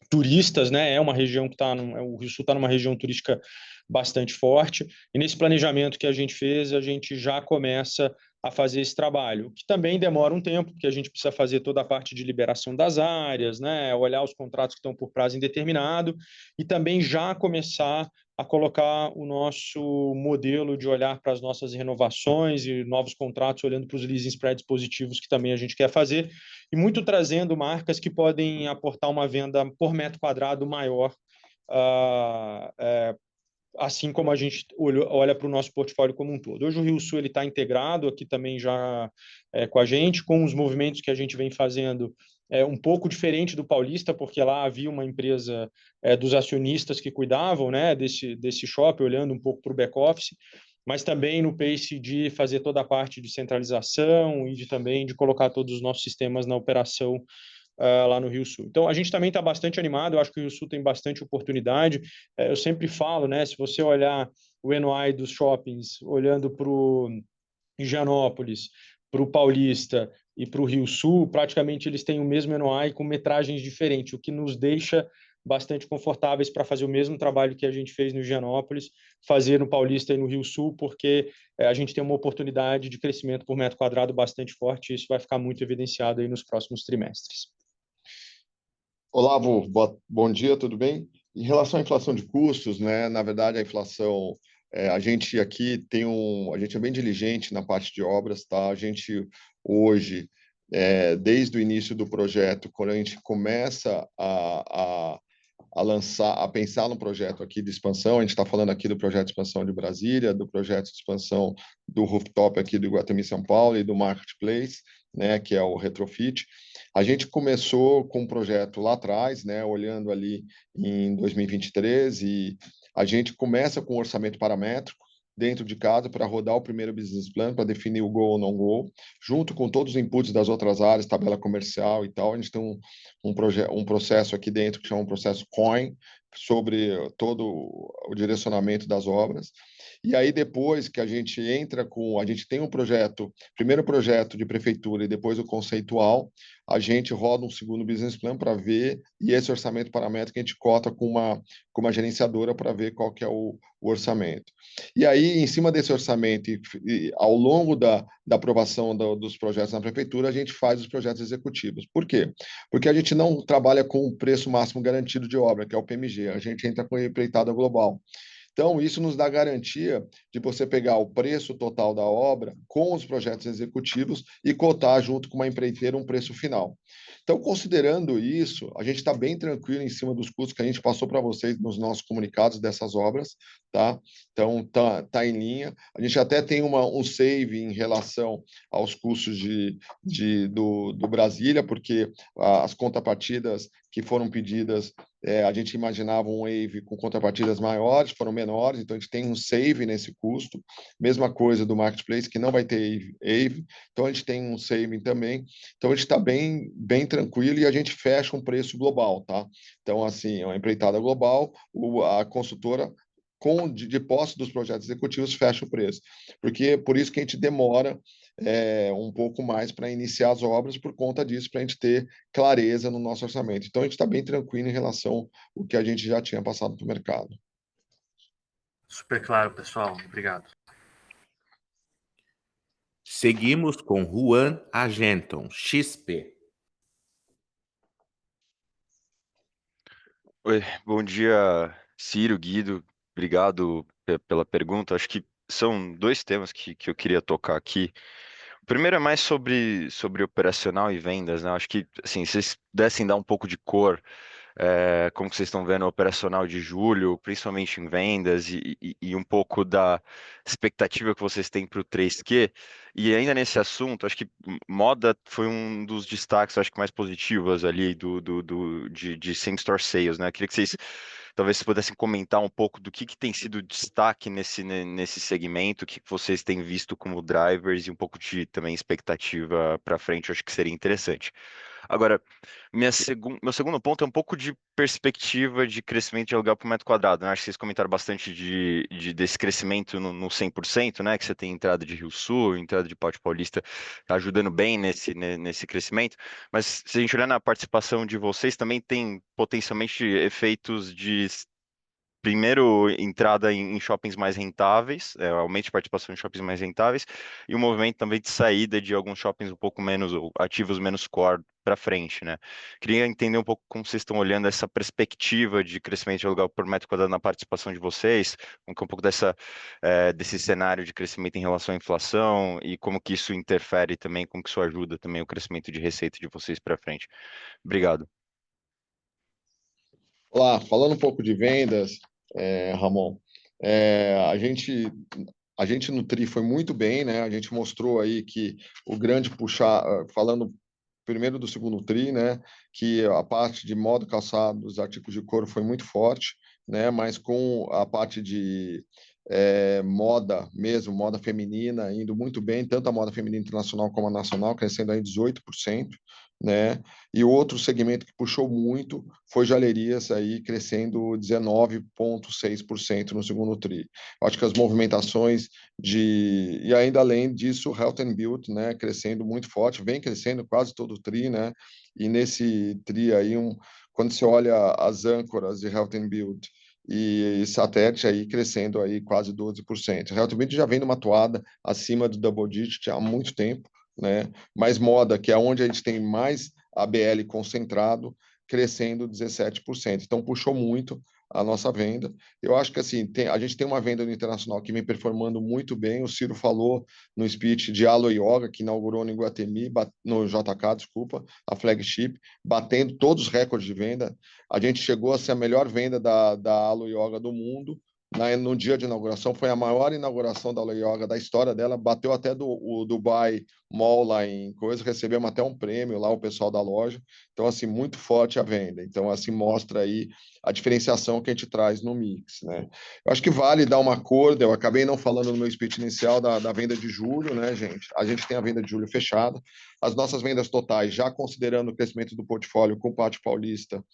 B: turistas, né? É uma região que o Rio Sul está numa região turística bastante forte, e nesse planejamento que a gente fez, a gente já começa a fazer esse trabalho, que também demora um tempo, porque a gente precisa fazer toda a parte de liberação das áreas, né? Olhar os contratos que estão por prazo indeterminado, e também já começar a colocar o nosso modelo de olhar para as nossas renovações e novos contratos, olhando para os leasing spreads positivos que também a gente quer fazer, e muito trazendo marcas que podem aportar uma venda por metro quadrado maior, assim como a gente olha para o nosso portfólio como um todo. Hoje o Rio Sul está integrado aqui também já com a gente, com os movimentos que a gente vem fazendo um pouco diferente do Paulista, porque lá havia uma empresa dos acionistas que cuidavam, né, desse shopping, olhando um pouco para o back-office, mas também no pace de fazer toda a parte de centralização e também de colocar todos os nossos sistemas na operação lá no Rio Sul. Então, a gente também está bastante animado, eu acho que o Rio Sul tem bastante oportunidade. Eu sempre falo, né, se você olhar o NOI dos shoppings, olhando para o Higienópolis, para o Paulista e para o Rio Sul, praticamente eles têm o mesmo NOI com metragens diferentes, o que nos deixa bastante confortáveis para fazer o mesmo trabalho que a gente fez no Higienópolis, fazer no Paulista e no Rio Sul, porque a gente tem uma oportunidade de crescimento por metro quadrado bastante forte, e isso vai ficar muito evidenciado aí nos próximos trimestres.
C: Olavo, bom dia, tudo bem? Em relação à inflação de custos, né, na verdade, a inflação, a gente aqui a gente é bem diligente na parte de obras, tá? A gente hoje, desde o início do projeto, quando a gente começa a a pensar no projeto aqui de expansão. A gente está falando aqui do projeto de expansão de Brasília, do projeto de expansão do rooftop aqui do Iguatemi São Paulo e do Marketplace, né, que é o retrofit. A gente começou com um projeto lá atrás, né, olhando ali em 2023, e a gente começa com um orçamento paramétrico dentro de casa para rodar o primeiro business plan, para definir o go ou não go, junto com todos os inputs das outras áreas, tabela comercial e tal. A gente tem um processo aqui dentro que chama um processo COIN, sobre todo o direcionamento das obras. E aí, depois que a gente tem um projeto, primeiro projeto de prefeitura e depois o conceitual, a gente roda um segundo business plan para ver, e esse orçamento paramétrico a gente cota com uma gerenciadora para ver qual que é o orçamento. E aí, em cima desse orçamento, e ao longo da aprovação dos projetos na prefeitura, a gente faz os projetos executivos. Por quê? Porque a gente não trabalha com o preço máximo garantido de obra, que é o PMG, a gente entra com a empreitada global. Então, isso nos dá garantia de você pegar o preço total da obra com os projetos executivos e cotar junto com uma empreiteira um preço final. Então, considerando isso, a gente está bem tranquilo em cima dos custos que a gente passou para vocês nos nossos comunicados dessas obras, tá? Então, tá em linha. A gente até tem um save em relação aos custos do Brasília, porque as contrapartidas que foram pedidas, a gente imaginava um wave com contrapartidas maiores, foram menores, então a gente tem um save nesse custo. Mesma coisa do Marketplace, que não vai ter wave, então a gente tem um saving também. Então a gente está bem tranquilo e a gente fecha um preço global, tá? Então, assim, é uma empreitada global, a consultora de posse dos projetos executivos fecha o preço. Porque por isso que a gente demora um pouco mais para iniciar as obras, por conta disso, para a gente ter clareza no nosso orçamento. Então, a gente está bem tranquilo em relação ao que a gente já tinha passado para o mercado.
E: Super claro, pessoal. Obrigado.
A: Seguimos com Juan Agenton, XP.
F: Oi, bom dia, Ciro, Guido. Obrigado pela pergunta. Acho que são dois temas que eu queria tocar aqui. O primeiro é mais sobre operacional e vendas, né? Acho que, assim, se vocês pudessem dar um pouco de cor, como que vocês estão vendo o operacional de julho, principalmente em vendas, e um pouco da expectativa que vocês têm para o 3Q. E ainda nesse assunto, acho que moda foi um dos destaques, acho que mais positivos ali de same-store sales, né? Eu queria que vocês talvez pudessem comentar um pouco do que tem sido destaque nesse segmento, o que vocês têm visto como drivers e um pouco de também expectativa para frente, eu acho que seria interessante. Agora, meu segundo ponto é um pouco de perspectiva de crescimento de aluguel por metro quadrado, né? Acho que vocês comentaram bastante desse crescimento no 100%, né? Que você tem entrada de Rio Sul, entrada de Pátio Paulista, tá ajudando bem nesse crescimento. Mas se a gente olhar na participação de vocês, também tem potencialmente efeitos de primeiro, entrada em shoppings mais rentáveis, aumento de participação em shoppings mais rentáveis, e o movimento também de saída de alguns shoppings um pouco menos ativos, menos core para frente, né? Queria entender um pouco como vocês estão olhando essa perspectiva de crescimento de aluguel por metro quadrado na participação de vocês, um pouco desse cenário de crescimento em relação à inflação e como que isso interfere também, como que isso ajuda também o crescimento de receita de vocês para frente. Obrigado.
C: Olá, falando um pouco de vendas, Ramon, a gente no TRI foi muito bem, né? A gente mostrou aí que o grande puxar, falando primeiro do segundo TRI, né? Que a parte de moda, calçados, artigos de couro foi muito forte, né? Mas com a parte de moda mesmo, moda feminina, indo muito bem, tanto a moda feminina internacional como a nacional, crescendo aí 18%, né? E o outro segmento que puxou muito foi joalherias, aí crescendo 19,6% no segundo TRI. Acho que as movimentações e ainda além disso, Health and Beauty, né, crescendo muito forte, vem crescendo quase todo o TRI, né? E nesse TRI aí, quando você olha as âncoras de Health and Beauty e satélite aí crescendo aí quase 12%. Health and Beauty já vem numa toada acima do double digit há muito tempo, né? Mas moda, que é onde a gente tem mais ABL concentrado, crescendo 17%. Então, puxou muito a nossa venda. Eu acho que assim, a gente tem uma venda no internacional que vem performando muito bem. O Ciro falou no speech de Alo Yoga, que inaugurou no Iguatemi, no JK, desculpa, a flagship, batendo todos os recordes de venda. A gente chegou a ser a melhor venda da Alo Yoga do mundo. No dia de inauguração, foi a maior inauguração da Alo Yoga da história dela, bateu até o Dubai Mall lá em coisa, recebemos até um prêmio lá, o pessoal da loja. Então, assim, muito forte a venda. Então, assim, mostra aí a diferenciação que a gente traz no mix, né? Eu acho que vale dar uma cor, eu acabei não falando no meu speech inicial da venda de julho, né, gente? A gente tem a venda de julho fechada. As nossas vendas totais, já considerando o crescimento do portfólio com o Pátio Paulista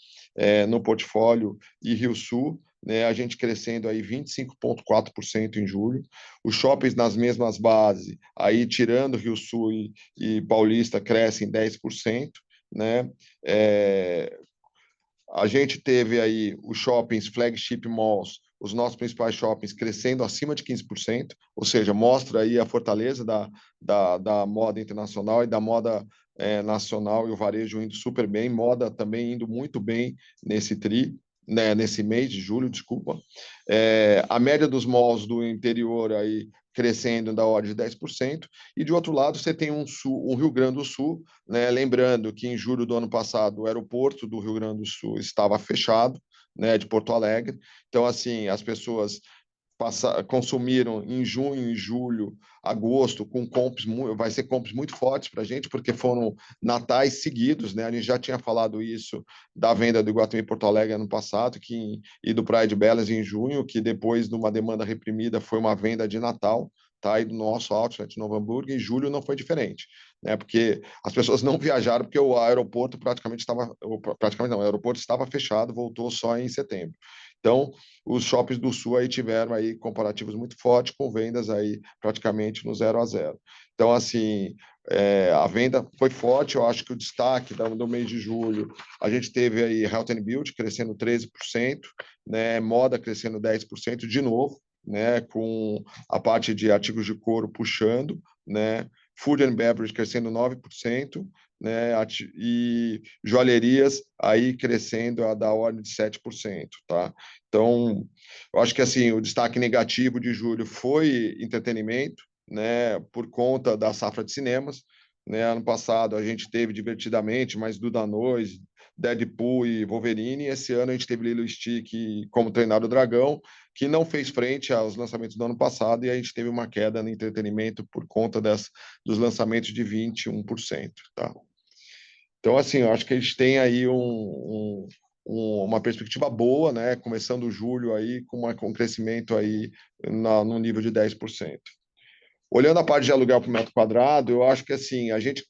C: no portfólio e Rio Sul, né, a gente crescendo aí 25,4% em julho. Os shoppings nas mesmas bases, aí tirando Rio Sul e Paulista, crescem 10%, né? A gente teve aí os shoppings, flagship malls, os nossos principais shoppings crescendo acima de 15%, ou seja, mostra aí a fortaleza da moda internacional e da moda nacional e o varejo indo super bem, moda também indo muito bem nesse né, nesse mês de julho, desculpa. A média dos malls do interior aí crescendo da ordem de 10%, e de outro lado você tem um Rio Grande do Sul, né? Lembrando que em julho do ano passado o aeroporto do Rio Grande do Sul estava fechado, né, de Porto Alegre. Então, assim, as pessoas consumiram em junho, em julho, agosto, com compras, vai ser compras muito fortes para a gente, porque foram natais seguidos, né? A gente já tinha falado isso da venda do Iguatemi Porto Alegre ano passado, e do Praia de Belas em junho, que depois de uma demanda reprimida foi uma venda de Natal, tá? E do nosso outlet Novo Hamburgo, e julho não foi diferente, né? Porque as pessoas não viajaram porque o aeroporto o aeroporto estava fechado, voltou só em setembro. Então, os shoppings do Sul aí tiveram aí comparativos muito fortes, com vendas aí praticamente no 0 a 0. Então, assim, a venda foi forte. Eu acho que o destaque do mês de julho, a gente teve aí Health and Beauty crescendo 13%, né, moda crescendo 10% de novo, né, com a parte de artigos de couro puxando, né, Food and Beverage crescendo 9%, né, e joalherias aí crescendo da ordem de 7%, tá? Então, eu acho que assim, o destaque negativo de julho foi entretenimento, né, por conta da safra de cinemas, né? Ano passado a gente teve Divertidamente, mas Duda Noite, Deadpool e Wolverine. Esse ano a gente teve Lilo e Stitch Como Treinar o Dragão, que não fez frente aos lançamentos do ano passado, e a gente teve uma queda no entretenimento por conta dos lançamentos de 21%, tá? Então, assim, eu acho que a gente tem aí uma perspectiva boa, né? Começando julho aí com um crescimento aí no nível de 10%. Olhando a parte de aluguel por metro quadrado, eu acho que assim, a gente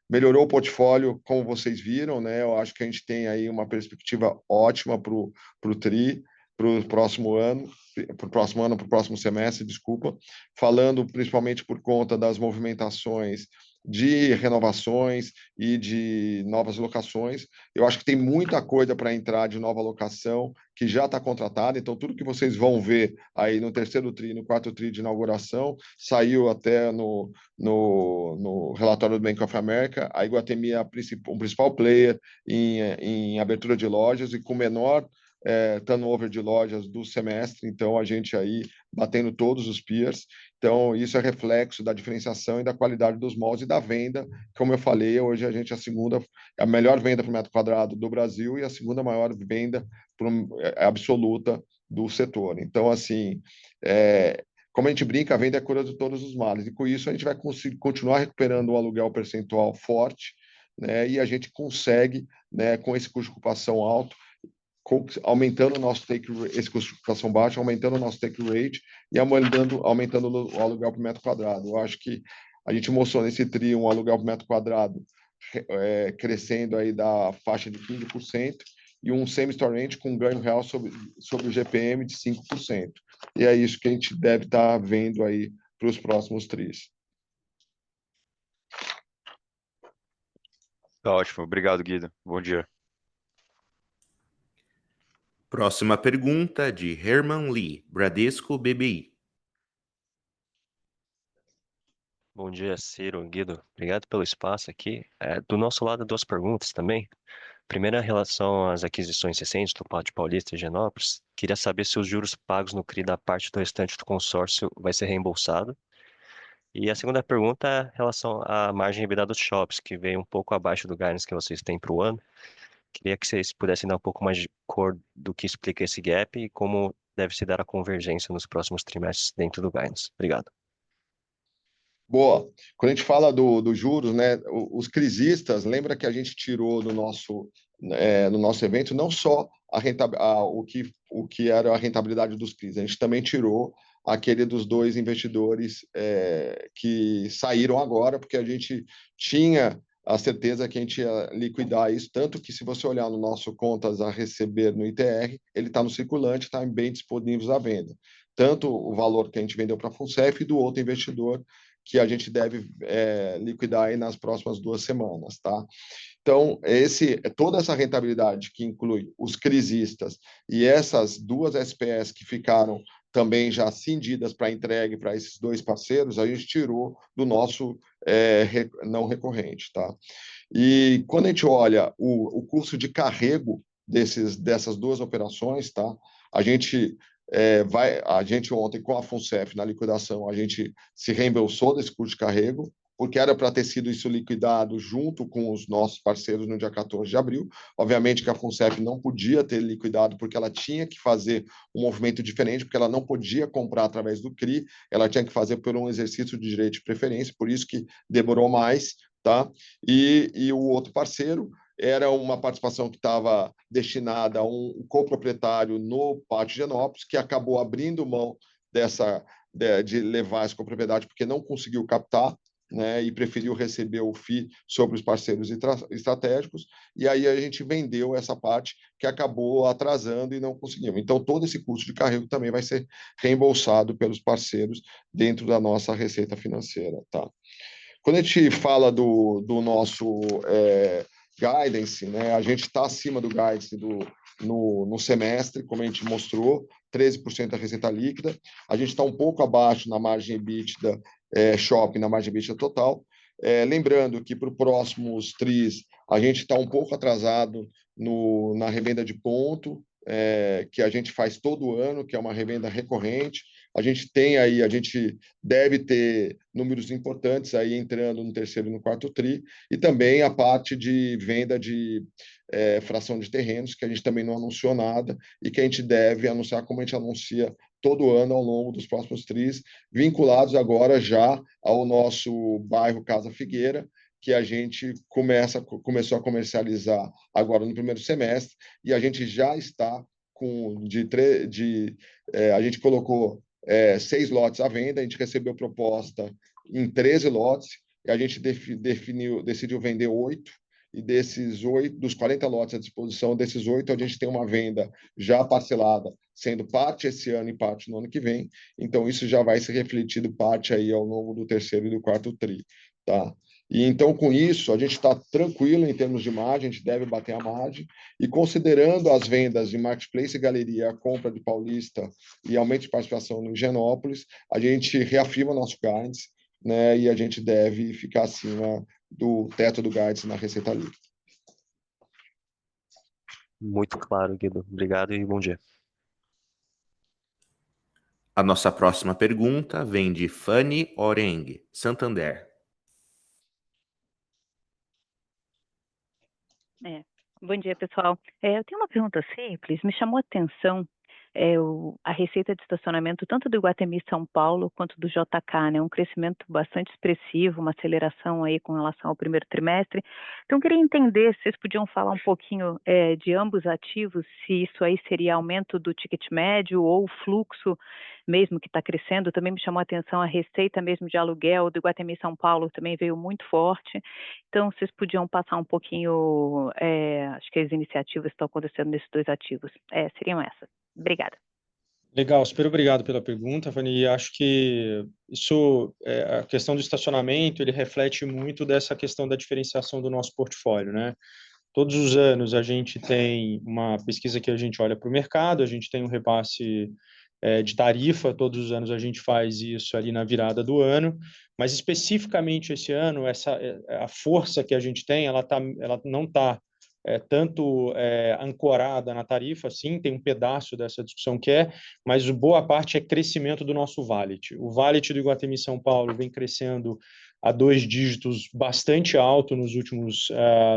C: melhorou o portfólio, como vocês viram, né? Eu acho que a gente tem aí uma perspectiva ótima para o TRI, para o próximo ano, para o próximo semestre, desculpa, falando principalmente por conta das movimentações de renovações e de novas locações. Eu acho que tem muita coisa para entrar de nova locação que já está contratada, então tudo que vocês vão ver aí no terceiro TRI, no quarto TRI de inauguração, saiu até no relatório do Bank of America. A Iguatemi é o principal player em abertura de lojas e com menor turnover de lojas do semestre, então a gente aí batendo todos os peers. Então, isso é reflexo da diferenciação e da qualidade dos malls e da venda. Como eu falei, hoje a gente é a melhor venda por metro quadrado do Brasil e a segunda maior venda absoluta do setor. Então, assim, como a gente brinca, a venda é a cura de todos os males. E com isso a gente vai conseguir continuar recuperando o aluguel percentual forte, né? E a gente consegue, né, com esse custo de ocupação alto, aumentando o nosso take rate, esse custo de ocupação baixo, aumentando o nosso take rate e aumentando o aluguel por metro quadrado. Eu acho que a gente mostrou nesse TRI um aluguel por metro quadrado crescendo aí da faixa de 15% e um same-store rent com ganho real sobre o GPM de 5%. E é isso que a gente deve estar vendo aí para os próximos TRIs.
F: Tá ótimo, obrigado, Guido. Bom dia.
A: Próxima pergunta de Herman Lee, Bradesco BBI.
G: Bom dia, Ciro, Guido. Obrigado pelo espaço aqui. Do nosso lado, duas perguntas também. Primeiro, em relação às aquisições recentes do Pátio Paulista e Higienópolis, queria saber se os juros pagos no CRI da parte do restante do consórcio vai ser reembolsado. E a segunda pergunta é em relação à margem EBITDA dos shops, que veio um pouco abaixo do guidance que vocês têm para o ano. Queria que vocês pudessem dar um pouco mais de cor do que explica esse gap e como deve se dar a convergência nos próximos trimestres dentro do guidance. Obrigado.
C: Boa. Quando a gente fala dos juros, né, os crisistas, lembra que a gente tirou no nosso evento não só o que era a rentabilidade dos CRIs, a gente também tirou aquele dos dois investidores que saíram agora, porque a gente tinha a certeza que a gente ia liquidar isso, tanto que se você olhar no nosso contas a receber no ITR, ele está no circulante, está em bem disponíveis à venda. Tanto o valor que a gente vendeu para a FUNCEF e do outro investidor, que a gente deve liquidar aí nas próximas 2 semanas, tá? Então, toda essa rentabilidade que inclui os crisistas e essas 2 SPS que ficaram também já cindidas para entregue para esses 2 parceiros, a gente tirou do nosso não recorrente, tá? E quando a gente olha o custo de carrego dessas 2 operações, tá? A gente ontem, com a FUNCEF, na liquidação, a gente se reembolsou desse custo de carrego, porque era para ter sido isso liquidado junto com os nossos parceiros no dia 14 de abril. Obviamente que a FUNCEF não podia ter liquidado, porque ela tinha que fazer um movimento diferente, porque ela não podia comprar através do CRI, ela tinha que fazer por um exercício de direito de preferência, por isso que demorou mais, tá? E o outro parceiro era uma participação que estava destinada a um coproprietário no Pátio Higienópolis, que acabou abrindo mão de levar essa copropriedade porque não conseguiu captar, né, e preferiu receber o FII sobre os parceiros estratégicos, e aí a gente vendeu essa parte que acabou atrasando e não conseguimos. Então, todo esse custo de carrego também vai ser reembolsado pelos parceiros dentro da nossa receita financeira, tá? Quando a gente fala do nosso guidance, né, a gente está acima do guidance no semestre, como a gente mostrou, 13% da receita líquida. A gente está um pouco abaixo na margem EBITDA shopping, na margem EBITDA total. Lembrando que para os próximos TRIs, a gente está um pouco atrasado na revenda de ponto, que a gente faz todo ano, que é uma revenda recorrente. A gente deve ter números importantes aí entrando no terceiro e no quarto TRI, e também a parte de venda de fração de terrenos, que a gente também não anunciou nada, e que a gente deve anunciar como a gente anuncia todo ano ao longo dos próximos TRIs, vinculados agora já ao nosso bairro Casa Figueira, que a gente começou a comercializar agora no primeiro semestre, e a gente já está a gente colocou 6 lotes à venda, a gente recebeu proposta em 13 lotes, e a gente decidiu vender 8, e dos 40 lotes à disposição, desses 8, a gente tem uma venda já parcelada, sendo parte esse ano e parte no ano que vem, então isso já vai ser refletido parte aí ao longo do terceiro e do quarto TRI, tá? E então, com isso, a gente está tranquilo em termos de margem, a gente deve bater a margem, e considerando as vendas de Marketplace e Galeria, a compra de Paulista e aumento de participação no Higienópolis, a gente reafirma nosso guidance, né, e a gente deve ficar acima do teto do guidance na receita líquida.
G: Muito claro, Guido. Obrigado e bom dia.
A: A nossa próxima pergunta vem de Fanny Oreng, Santander.
H: Bom dia, pessoal. Eu tenho uma pergunta simples. Me chamou a atenção a receita de estacionamento tanto do Iguatemi São Paulo quanto do JK, né? Um crescimento bastante expressivo, uma aceleração aí com relação ao primeiro trimestre. Então, eu queria entender se vocês podiam falar um pouquinho de ambos ativos, se isso aí seria aumento do ticket médio ou o fluxo mesmo que está crescendo. Também me chamou a atenção a receita mesmo de aluguel do Iguatemi São Paulo, também veio muito forte. Então, vocês podiam passar um pouquinho, acho que as iniciativas que estão acontecendo nesses 2 ativos. Seriam essas. Obrigada.
B: Legal, super obrigado pela pergunta, Fanny. E acho que a questão do estacionamento, ele reflete muito dessa questão da diferenciação do nosso portfólio, né? Todos os anos a gente tem uma pesquisa que a gente olha para o mercado, a gente tem um repasse de tarifa, todos os anos a gente faz isso ali na virada do ano, mas especificamente esse ano, a força que a gente tem, ela não está tanto ancorada na tarifa, sim, tem um pedaço dessa discussão que mas boa parte é crescimento do nosso valet. O valet do Iguatemi São Paulo vem crescendo a 2 dígitos bastante alto nos últimos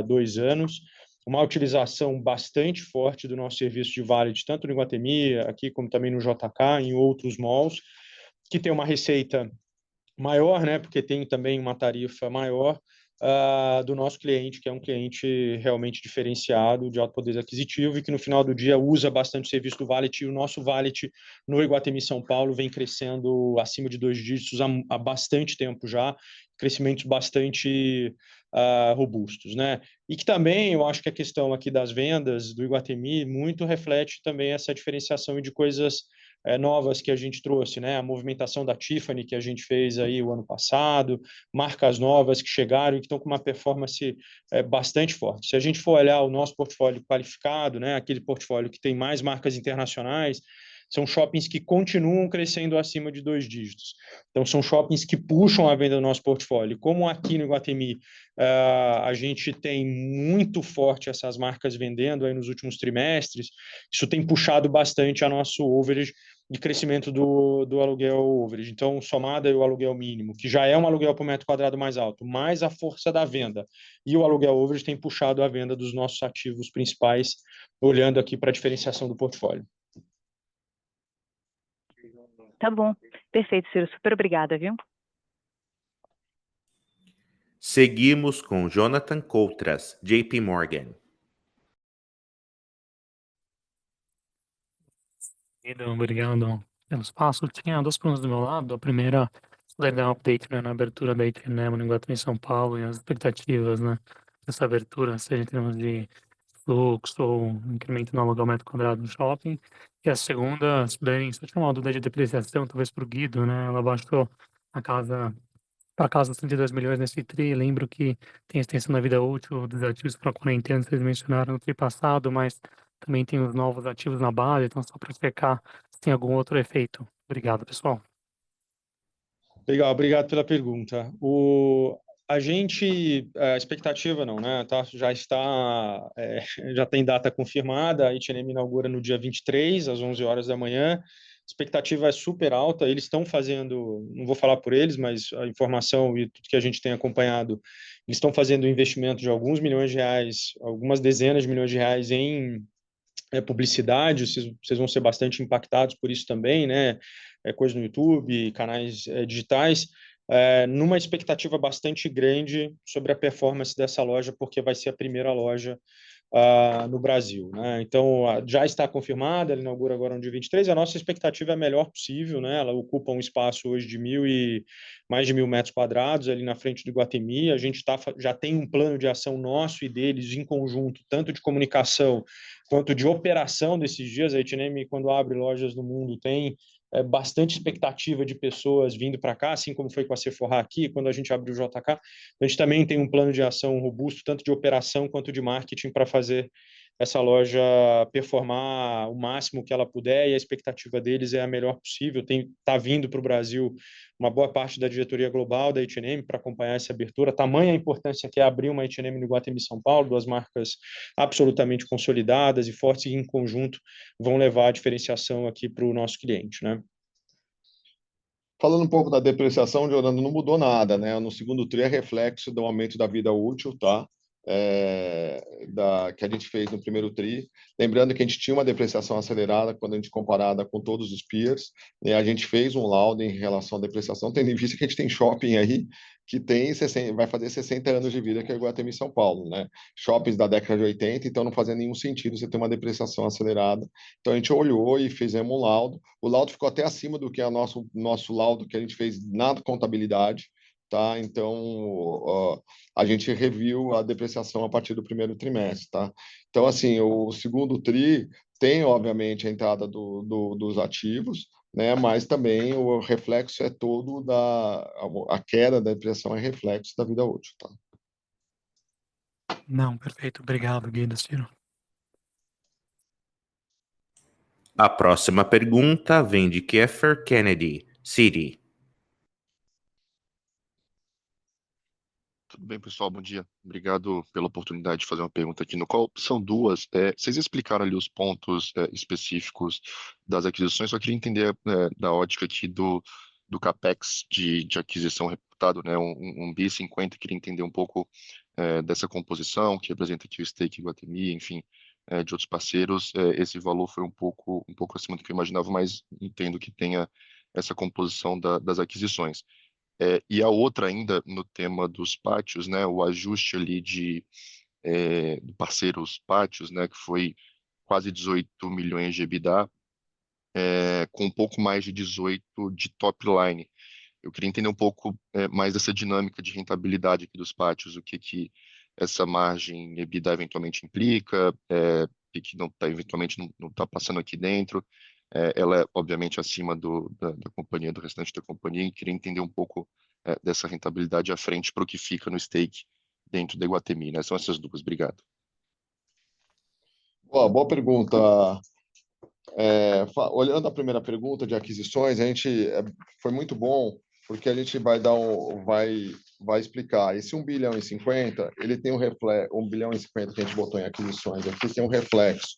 B: 2 anos, uma utilização bastante forte do nosso serviço de valet, tanto no Iguatemi, aqui como também no JK, em outros malls, que tem uma receita maior, né, porque tem também uma tarifa maior do nosso cliente, que é um cliente realmente diferenciado, de alto poder aquisitivo e que no final do dia usa bastante o serviço do valet, e o nosso valet no Iguatemi São Paulo vem crescendo acima de 2 dígitos há bastante tempo já, crescimentos bastante robustos, né? E que também eu acho que a questão aqui das vendas do Iguatemi muito reflete também essa diferenciação de coisas novas que a gente trouxe, né? A movimentação da Tiffany que a gente fez aí o ano passado, marcas novas que chegaram e que estão com uma performance bastante forte. Se a gente for olhar o nosso portfólio qualificado, né? Aquele portfólio que tem mais marcas internacionais, são shoppings que continuam crescendo acima de 2 dígitos. Então, são shoppings que puxam a venda do nosso portfólio. Como aqui no Iguatemi, a gente tem muito forte essas marcas vendendo aí nos últimos trimestres, isso tem puxado bastante a nosso overage de crescimento do aluguel overage. Então, somado aí o aluguel mínimo, que já é um aluguel por metro quadrado mais alto, mais a força da venda, e o aluguel overage tem puxado a venda dos nossos ativos principais, olhando aqui para a diferenciação do portfólio.
H: Tá bom, perfeito, Ciro, super obrigada, viu?
A: Seguimos com Jonathan Coutras, JP Morgan.
I: Obrigado pelo espaço. Tinha 2 perguntas do meu lado. A primeira, se puder dar um update, né, na abertura da H&M no Iguatemi São Paulo e as expectativas, né, dessa abertura, seja em termos de fluxo ou incremento no aluguel metro quadrado no shopping. E a segunda, se puderem só tirar uma dúvida de depreciação, talvez para o Guido, né, ela baixou a casa para casa dos 32 milhões nesse TRI. Lembro que tem extensão da vida útil dos ativos para 40 anos, vocês mencionaram no TRI passado, mas também tem os novos ativos na base, então só para checar se tem algum outro efeito. Obrigado, pessoal.
B: Legal, obrigado pela pergunta. A gente, a expectativa não, né? Tá, já está, já tem data confirmada, a H&M inaugura no dia 23, às 11 horas da manhã. A expectativa é super alta, eles estão fazendo, não vou falar por eles, mas a informação e tudo que a gente tem acompanhado, eles estão fazendo um investimento de alguns milhões de reais, algumas dezenas de milhões de reais em publicidade, vocês vão ser bastante impactados por isso também, né? Coisa no YouTube, canais digitais, numa expectativa bastante grande sobre a performance dessa loja, porque vai ser a primeira loja no Brasil, né? Então, já está confirmada, ela inaugura agora no dia 23, a nossa expectativa é a melhor possível, né? Ela ocupa um espaço hoje de mais de 1.000 metros quadrados ali na frente do Iguatemi, a gente já tem um plano de ação nosso e deles em conjunto, tanto de comunicação quanto de operação desses dias. A H&M, quando abre lojas no mundo, tem bastante expectativa de pessoas vindo para cá, assim como foi com a Sephora aqui, quando a gente abriu o JK. A gente também tem um plano de ação robusto, tanto de operação quanto de marketing, para fazer essa loja performar o máximo que ela puder, e a expectativa deles é a melhor possível. Está vindo para o Brasil uma boa parte da diretoria global da H&M para acompanhar essa abertura. Tamanha a importância que é abrir uma H&M no Iguatemi São Paulo, 2 marcas absolutamente consolidadas e fortes, e em conjunto vão levar a diferenciação aqui para o nosso cliente, né?
C: Falando um pouco da depreciação, Leonardo, não mudou nada, né? No segundo TRI é reflexo do aumento da vida útil, tá? Que a gente fez no primeiro TRI. Lembrando que a gente tinha uma depreciação acelerada quando a gente comparada com todos os peers, né? A gente fez um laudo em relação à depreciação, tendo em vista que a gente tem shopping aí que vai fazer 60 anos de vida, que é o Iguatemi São Paulo, né? Shoppings da década de 80, então não fazia nenhum sentido você ter uma depreciação acelerada. Então a gente olhou e fizemos um laudo. O laudo ficou até acima do que é o nosso laudo que a gente fez na contabilidade, tá? Então, a gente reviu a depreciação a partir do primeiro trimestre, tá? Então, assim, o segundo TRI tem, obviamente, a entrada dos ativos, né? Mas também o reflexo é todo a queda da depreciação é reflexo da vida útil, tá?
I: Não, perfeito. Obrigado, Guido, Ciro.
A: A próxima pergunta vem de Kiefer Kennedy, Citi.
J: Tudo bem, pessoal? Bom dia. Obrigado pela oportunidade de fazer uma pergunta aqui, no qual são duas. Vocês explicaram ali os pontos específicos das aquisições, só queria entender da ótica aqui do CAPEX de aquisição reportado, né? Um bi 50, queria entender um pouco dessa composição, que representa aqui o stake Iguatemi, enfim, de outros parceiros. Esse valor foi um pouco acima do que eu imaginava, mas entendo que tenha essa composição das aquisições. E a outra ainda no tema dos pátios, né, o ajuste ali de parceiros pátios, né, que foi quase 18 milhões de EBITDA, com um pouco mais de 18 de top line. Eu queria entender um pouco mais dessa dinâmica de rentabilidade aqui dos pátios, o que essa margem EBITDA eventualmente implica, o que não tá, eventualmente não está passando aqui dentro. Ela é, obviamente, acima da companhia, do restante da companhia, e queria entender um pouco dessa rentabilidade à frente para o que fica no stake dentro da Iguatemi, né? São essas duas. Obrigado.
C: Boa pergunta. Olhando a primeira pergunta de aquisições, foi muito bom, porque a gente vai explicar. Esse 1 bilhão e 50, ele tem 1 bilhão e 50 que a gente botou em aquisições aqui, tem um reflexo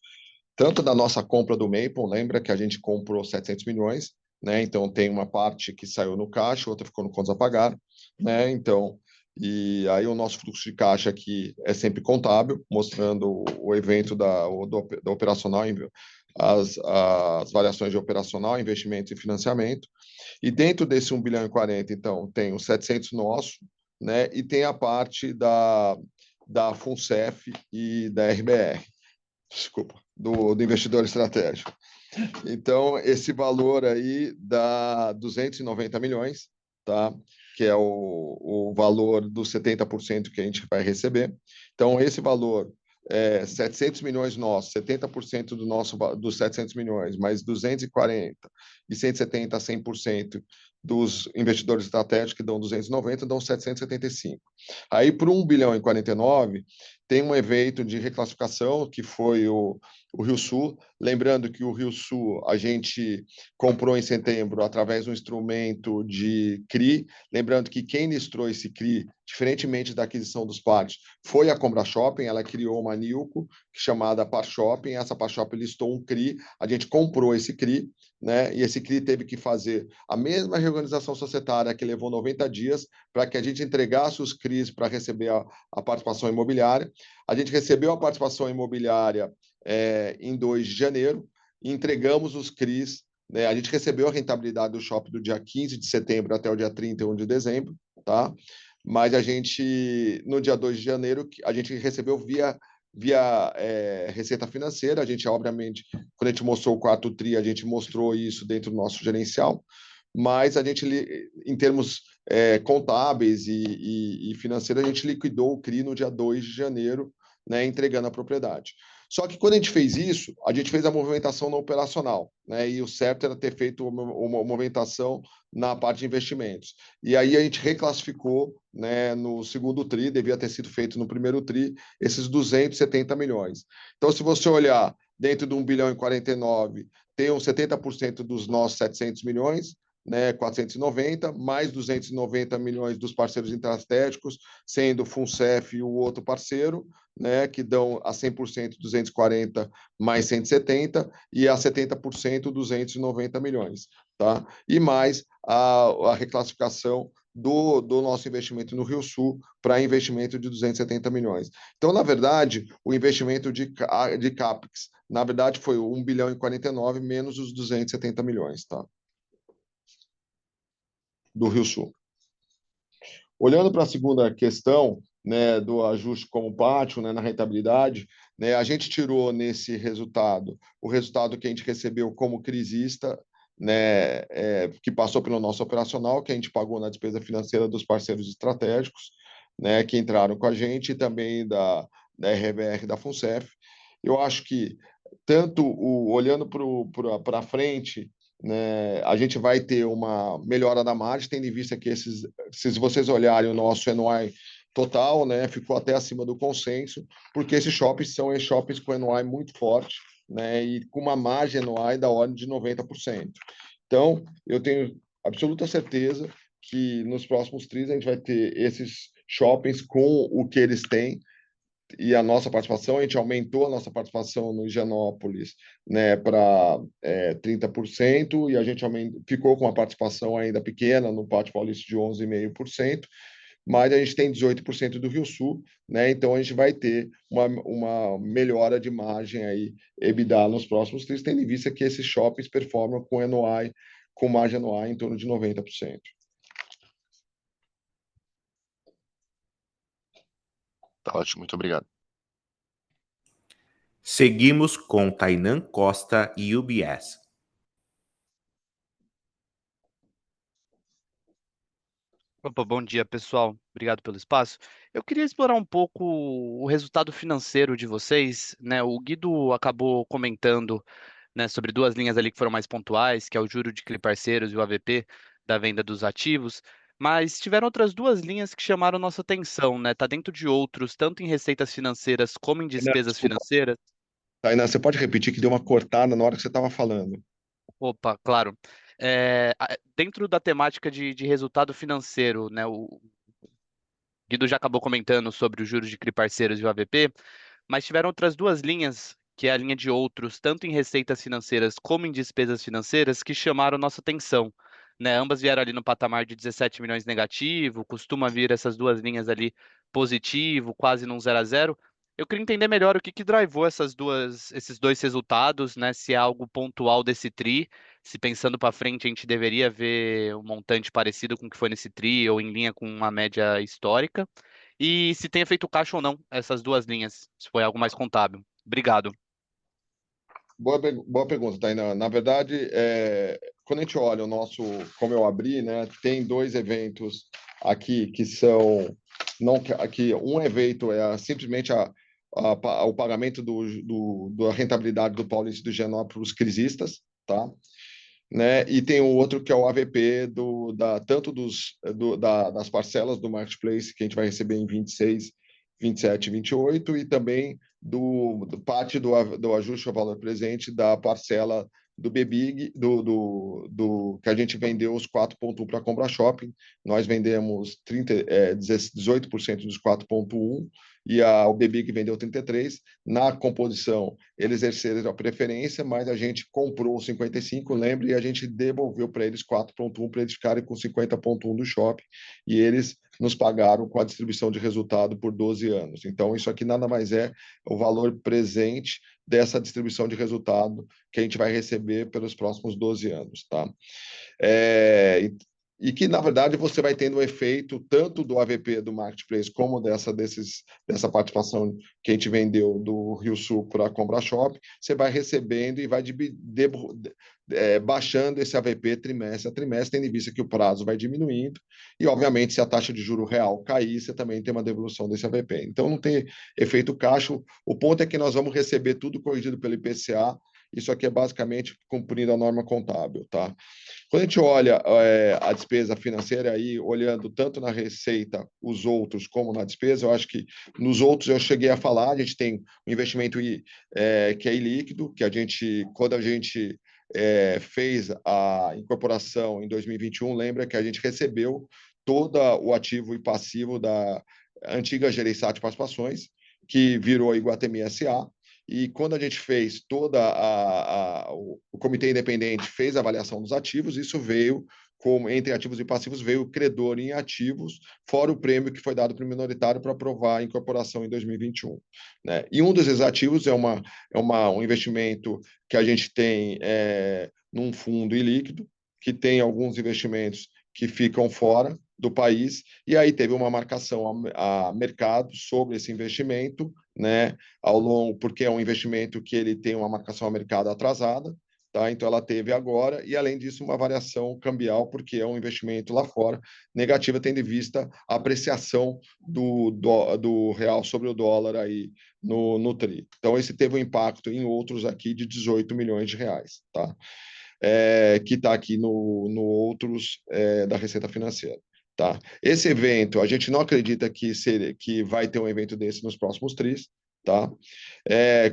C: tanto da nossa compra do Maple, lembra que a gente comprou 700 milhões, né? Então tem uma parte que saiu no caixa, outra ficou no contas a pagar, né? Então, e aí o nosso fluxo de caixa aqui é sempre contábil, mostrando o evento da operacional, as variações de operacional, investimento e financiamento. E dentro desse 1 bilhão e 40, então, tem os 700 nosso, né? E tem a parte da FUNCEF e da RBR. Desculpa, do investidor estratégico. Então, esse valor aí dá 290 milhões, tá? Que é o valor dos 70% que a gente vai receber. Então, esse valor 700 milhões nossos, 70% dos 700 milhões, mais 240 e 170 a 100% dos investidores estratégicos, que dão 290, dão 775. Aí, para 1 bilhão e 49, tem um evento de reclassificação, que foi o Rio Sul. Lembrando que o Rio Sul a gente comprou em setembro através de um instrumento de CRI. Lembrando que quem listrou esse CRI, diferentemente da aquisição dos parques, foi a Combra Shopping. Ela criou uma NILCO chamada Par Shopping. Essa Par Shopping listou um CRI, a gente comprou esse CRI, né? E esse CRI teve que fazer a mesma reorganização societária, que levou 90 dias para que a gente entregasse os CRIs para receber a participação imobiliária. A gente recebeu a participação imobiliária em 2 de janeiro, e entregamos os CRIs, né? A gente recebeu a rentabilidade do shopping do dia 15 de setembro até o dia 31 de dezembro, tá? Mas a gente, no dia 2 de janeiro, a gente recebeu via receita financeira. A gente, obviamente, quando a gente mostrou o quarto TRI, a gente mostrou isso dentro do nosso gerencial, mas a gente, em termos contábeis e financeiros, a gente liquidou o CRI no dia 2 de janeiro, né, entregando a propriedade. Só que quando a gente fez isso, a gente fez a movimentação no operacional, né? E o certo era ter feito uma movimentação na parte de investimentos. E aí a gente reclassificou, né, no segundo TRI, devia ter sido feito no primeiro TRI, esses 270 milhões. Então, se você olhar dentro de 1 bilhão e 49, tem uns 70% dos nossos 700 milhões, né, 490, mais 290 milhões dos parceiros estratégicos, sendo o FUNCEF e o outro parceiro, né, que dão a 100% 240 mais 170, e a 70% 290 milhões. Tá? E mais a reclassificação do nosso investimento no Rio Sul para investimento de 270 milhões. Então, na verdade, o investimento de CAPEX, na verdade, foi 1 bilhão e 49 menos os 270 milhões. Tá? Do Rio Sul. Olhando para a segunda questão, né, do ajuste como pátio, né, na rentabilidade, né, a gente tirou nesse resultado o resultado que a gente recebeu como crisista, né, que passou pelo nosso operacional, que a gente pagou na despesa financeira dos parceiros estratégicos, né, que entraram com a gente, e também da RBR da FUNCEF. Eu acho que, tanto olhando para frente, né, a gente vai ter uma melhora da margem, tendo em vista que se vocês olharem o nosso NOI total, né, ficou até acima do consenso, porque esses shoppings são shoppings com NOI muito forte, né, e com uma margem NOI da ordem de 90%. Então, eu tenho absoluta certeza que nos próximos trimestres a gente vai ter esses shoppings com o que eles têm e a nossa participação. A gente aumentou a nossa participação no Higienópolis, né, para 30%, e a gente ficou com uma participação ainda pequena no Pátio Paulista de 11,5%, mas a gente tem 18% do Rio Sul, né? Então a gente vai ter uma melhora de margem aí, EBITDA, nos próximos trimestres, tendo em vista que esses shoppings performam com NOI, com margem NOI em torno de 90%.
J: Tá ótimo, muito obrigado.
A: Seguimos com Tainan Costa e UBS.
K: Opa, bom dia, pessoal. Obrigado pelo espaço. Eu queria explorar um pouco o resultado financeiro de vocês, né? O Guido acabou comentando, né, sobre duas linhas ali que foram mais pontuais, que é o juro de CRI Parceiros e o AVP da venda dos ativos, mas tiveram outras duas linhas que chamaram nossa atenção, né? Tá dentro de outros, tanto em receitas financeiras como em despesas
C: Desculpa,
K: financeiras.
C: Tainá, você pode repetir que deu uma cortada na hora que você estava falando?
K: Opa, claro. Dentro da temática de resultado financeiro, né? O Guido já acabou comentando sobre os juros de CRI Parceiros e o AVP, mas tiveram outras duas linhas, que é a linha de outros, tanto em receitas financeiras como em despesas financeiras, que chamaram nossa atenção, né? Ambas vieram ali no patamar de 17 milhões negativo, costuma vir essas duas linhas ali positivo, quase num 0 a 0. Eu queria entender melhor o que drivou esses dois resultados, né? Se é algo pontual desse TRI, se pensando para frente a gente deveria ver um montante parecido com o que foi nesse TRI ou em linha com uma média histórica. E se tem efeito caixa ou não, essas duas linhas, se foi algo mais contábil. Obrigado.
C: Boa pergunta, Tainá. Na verdade, quando a gente olha o nosso, como eu abri, né, tem dois eventos aqui que são, não, aqui um evento é simplesmente o pagamento da rentabilidade do Paulista e do Higienópolis para os crisistas, tá? Né? E tem o outro que é o AVP tanto das parcelas do Marketplace que a gente vai receber em 26, 27 e 28, e também parte do ajuste ao valor presente da parcela do BBIG, que a gente vendeu os 4.1 para a Compra Shopping. Nós vendemos 18% dos 4.1 e o BBIG vendeu 33%. Na composição, eles exerceram a preferência, mas a gente comprou 55%, lembre, e a gente devolveu para eles 4.1 para eles ficarem com 50.1 do shopping, e eles nos pagaram com a distribuição de resultado por 12 anos. Então, isso aqui nada mais é o valor presente dessa distribuição de resultado que a gente vai receber pelos próximos 12 anos, tá? E que, na verdade, você vai tendo o efeito tanto do AVP do Marketplace como dessa participação que a gente vendeu do Rio Sul para a Compra Shop, você vai recebendo e vai baixando esse AVP trimestre a trimestre, tendo em vista que o prazo vai diminuindo, e, obviamente, se a taxa de juro real cair, você também tem uma devolução desse AVP. Então, não tem efeito caixa. O ponto é que nós vamos receber tudo corrigido pelo IPCA. Isso aqui é basicamente cumprindo a norma contábil, tá? Quando a gente olha a despesa financeira, aí, olhando tanto na receita, os outros, como na despesa, eu acho que nos outros eu cheguei a falar, a gente tem um investimento que é ilíquido, que quando a gente fez a incorporação em 2021, lembra que a gente recebeu todo o ativo e passivo da antiga Gereissat Participações, que virou a Iguatemi S.A., e quando a gente fez o comitê independente fez a avaliação dos ativos, isso veio, como entre ativos e passivos, veio o credor em ativos, fora o prêmio que foi dado para o minoritário para aprovar a incorporação em 2021. Né? E um desses ativos é um investimento que a gente tem num fundo ilíquido, que tem alguns investimentos que ficam fora do país, e aí teve uma marcação a mercado sobre esse investimento, né, ao longo, porque é um investimento que ele tem uma marcação a mercado atrasada, tá? Então ela teve agora, e além disso uma variação cambial, porque é um investimento lá fora, negativa, tendo em vista a apreciação do real sobre o dólar aí no TRI. Então esse teve um impacto em outros aqui de 18 milhões de reais, tá? Que está aqui no outros da Receita Financeira. Tá? Esse evento, a gente não acredita que vai ter um evento desse nos próximos tris. Tá?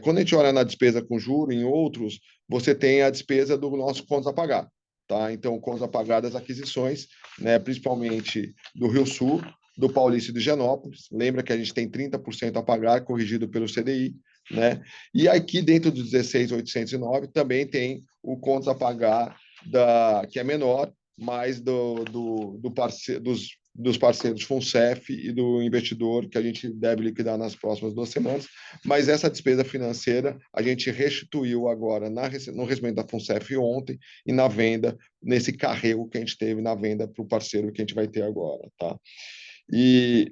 C: Quando a gente olha na despesa com juro, em outros, você tem a despesa do nosso contas a pagar. Tá? Então, contas a pagar das aquisições, né, principalmente do Rio Sul, do Paulista e do Higienópolis. Lembra que a gente tem 30% a pagar, corrigido pelo CDI, né? E aqui dentro dos 16.809 também tem o contas a pagar que é menor, mais dos parceiros Funcef e do investidor, que a gente deve liquidar nas próximas 2 semanas, mas essa despesa financeira a gente restituiu agora no recebimento da Funcef ontem e na venda, nesse carrego que a gente teve na venda para o parceiro que a gente vai ter agora, tá? E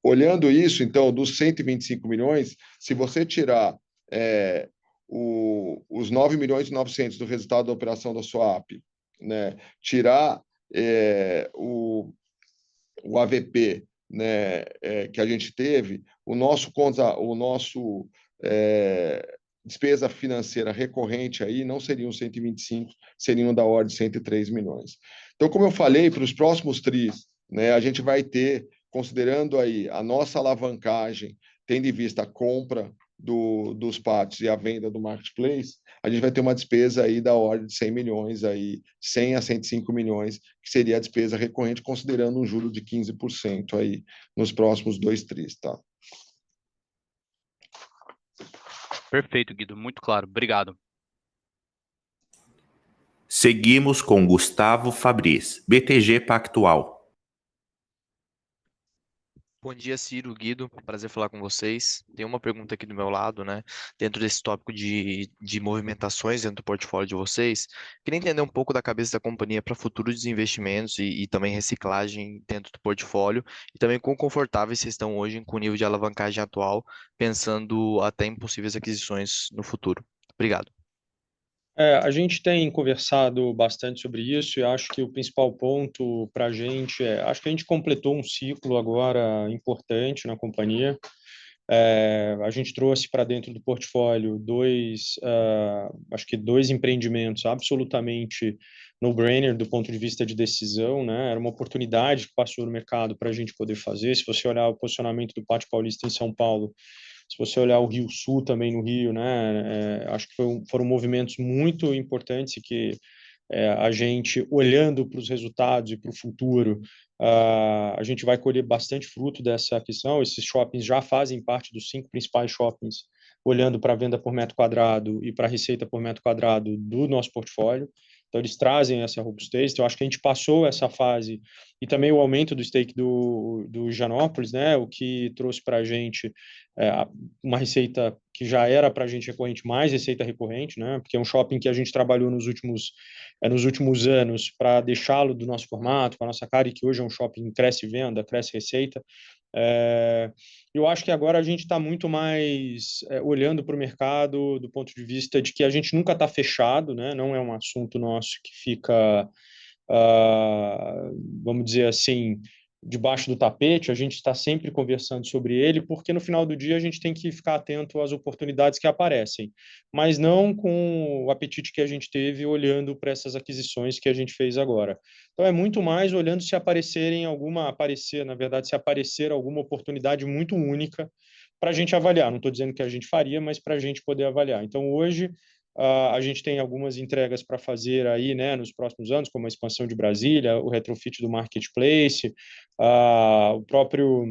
C: olhando isso, então, dos 125 milhões, se você tirar os 9 milhões e 900 do resultado da operação da Swap, né, tirar o AVP, né, que a gente teve, o nosso despesa financeira recorrente aí não seriam 125, seriam da ordem de 103 milhões. Então, como eu falei, para os próximos tris, né, a gente vai ter, considerando aí a nossa alavancagem, tendo em vista a compra dos PATs e a venda do marketplace, a gente vai ter uma despesa aí da ordem de 100 milhões, aí, 100 a 105 milhões, que seria a despesa recorrente, considerando um juro de 15% aí nos próximos 2 tris, tá?
K: Perfeito, Guido, muito claro. Obrigado.
A: Seguimos com Gustavo Fabris, BTG Pactual.
L: Bom dia, Ciro, Guido, prazer falar com vocês. Tem uma pergunta aqui do meu lado, né? Dentro desse tópico de movimentações dentro do portfólio de vocês, queria entender um pouco da cabeça da companhia para futuros investimentos e também reciclagem dentro do portfólio, e também quão confortáveis vocês estão hoje com o nível de alavancagem atual, pensando até em possíveis aquisições no futuro. Obrigado.
B: A gente tem conversado bastante sobre isso e acho que o principal ponto para a gente acho que a gente completou um ciclo agora importante na companhia. A gente trouxe para dentro do portfólio acho que 2 empreendimentos absolutamente no-brainer do ponto de vista de decisão, né? Era uma oportunidade que passou no mercado para a gente poder fazer. Se você olhar o posicionamento do Pátio Paulista em São Paulo, se você olhar o Rio Sul também no Rio, né? Acho que foram movimentos muito importantes e que a gente, olhando para os resultados e para o futuro, a gente vai colher bastante fruto dessa questão. Esses shoppings já fazem parte dos 5 principais shoppings, olhando para a venda por metro quadrado e para a receita por metro quadrado do nosso portfólio. Então, eles trazem essa robustez. Então, acho que a gente passou essa fase e também o aumento do stake do Higienópolis, né, o que trouxe para a gente uma receita que já era para a gente recorrente, mais receita recorrente, né, porque é um shopping que a gente trabalhou nos últimos anos para deixá-lo do nosso formato, com a nossa cara, e que hoje é um shopping que cresce venda, cresce receita. Eu acho que agora a gente está muito mais olhando para o mercado do ponto de vista de que a gente nunca está fechado, né? Não é um assunto nosso que fica, vamos dizer assim, debaixo do tapete. A gente está sempre conversando sobre ele, porque no final do dia a gente tem que ficar atento às oportunidades que aparecem, mas não com o apetite que a gente teve olhando para essas aquisições que a gente fez agora. Então é muito mais olhando se se aparecer alguma oportunidade muito única para a gente avaliar. Não estou dizendo que a gente faria, mas para a gente poder avaliar. Então hoje a gente tem algumas entregas para fazer aí, né, nos próximos anos, como a expansão de Brasília, o retrofit do Marketplace, o próprio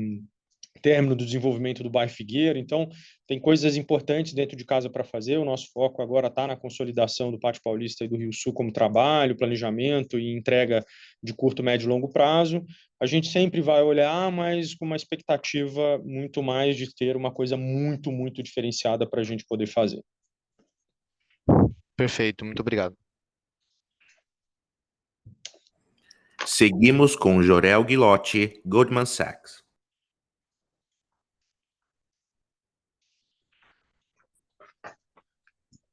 B: término do desenvolvimento do bairro Figueira. Então, tem coisas importantes dentro de casa para fazer. O nosso foco agora está na consolidação do Pátio Paulista e do Rio Sul como trabalho, planejamento e entrega de curto, médio e longo prazo. A gente sempre vai olhar, mas com uma expectativa muito mais de ter uma coisa muito, muito diferenciada para a gente poder fazer.
L: Perfeito, muito obrigado.
A: Seguimos com Jorel Guilotti, Goldman Sachs.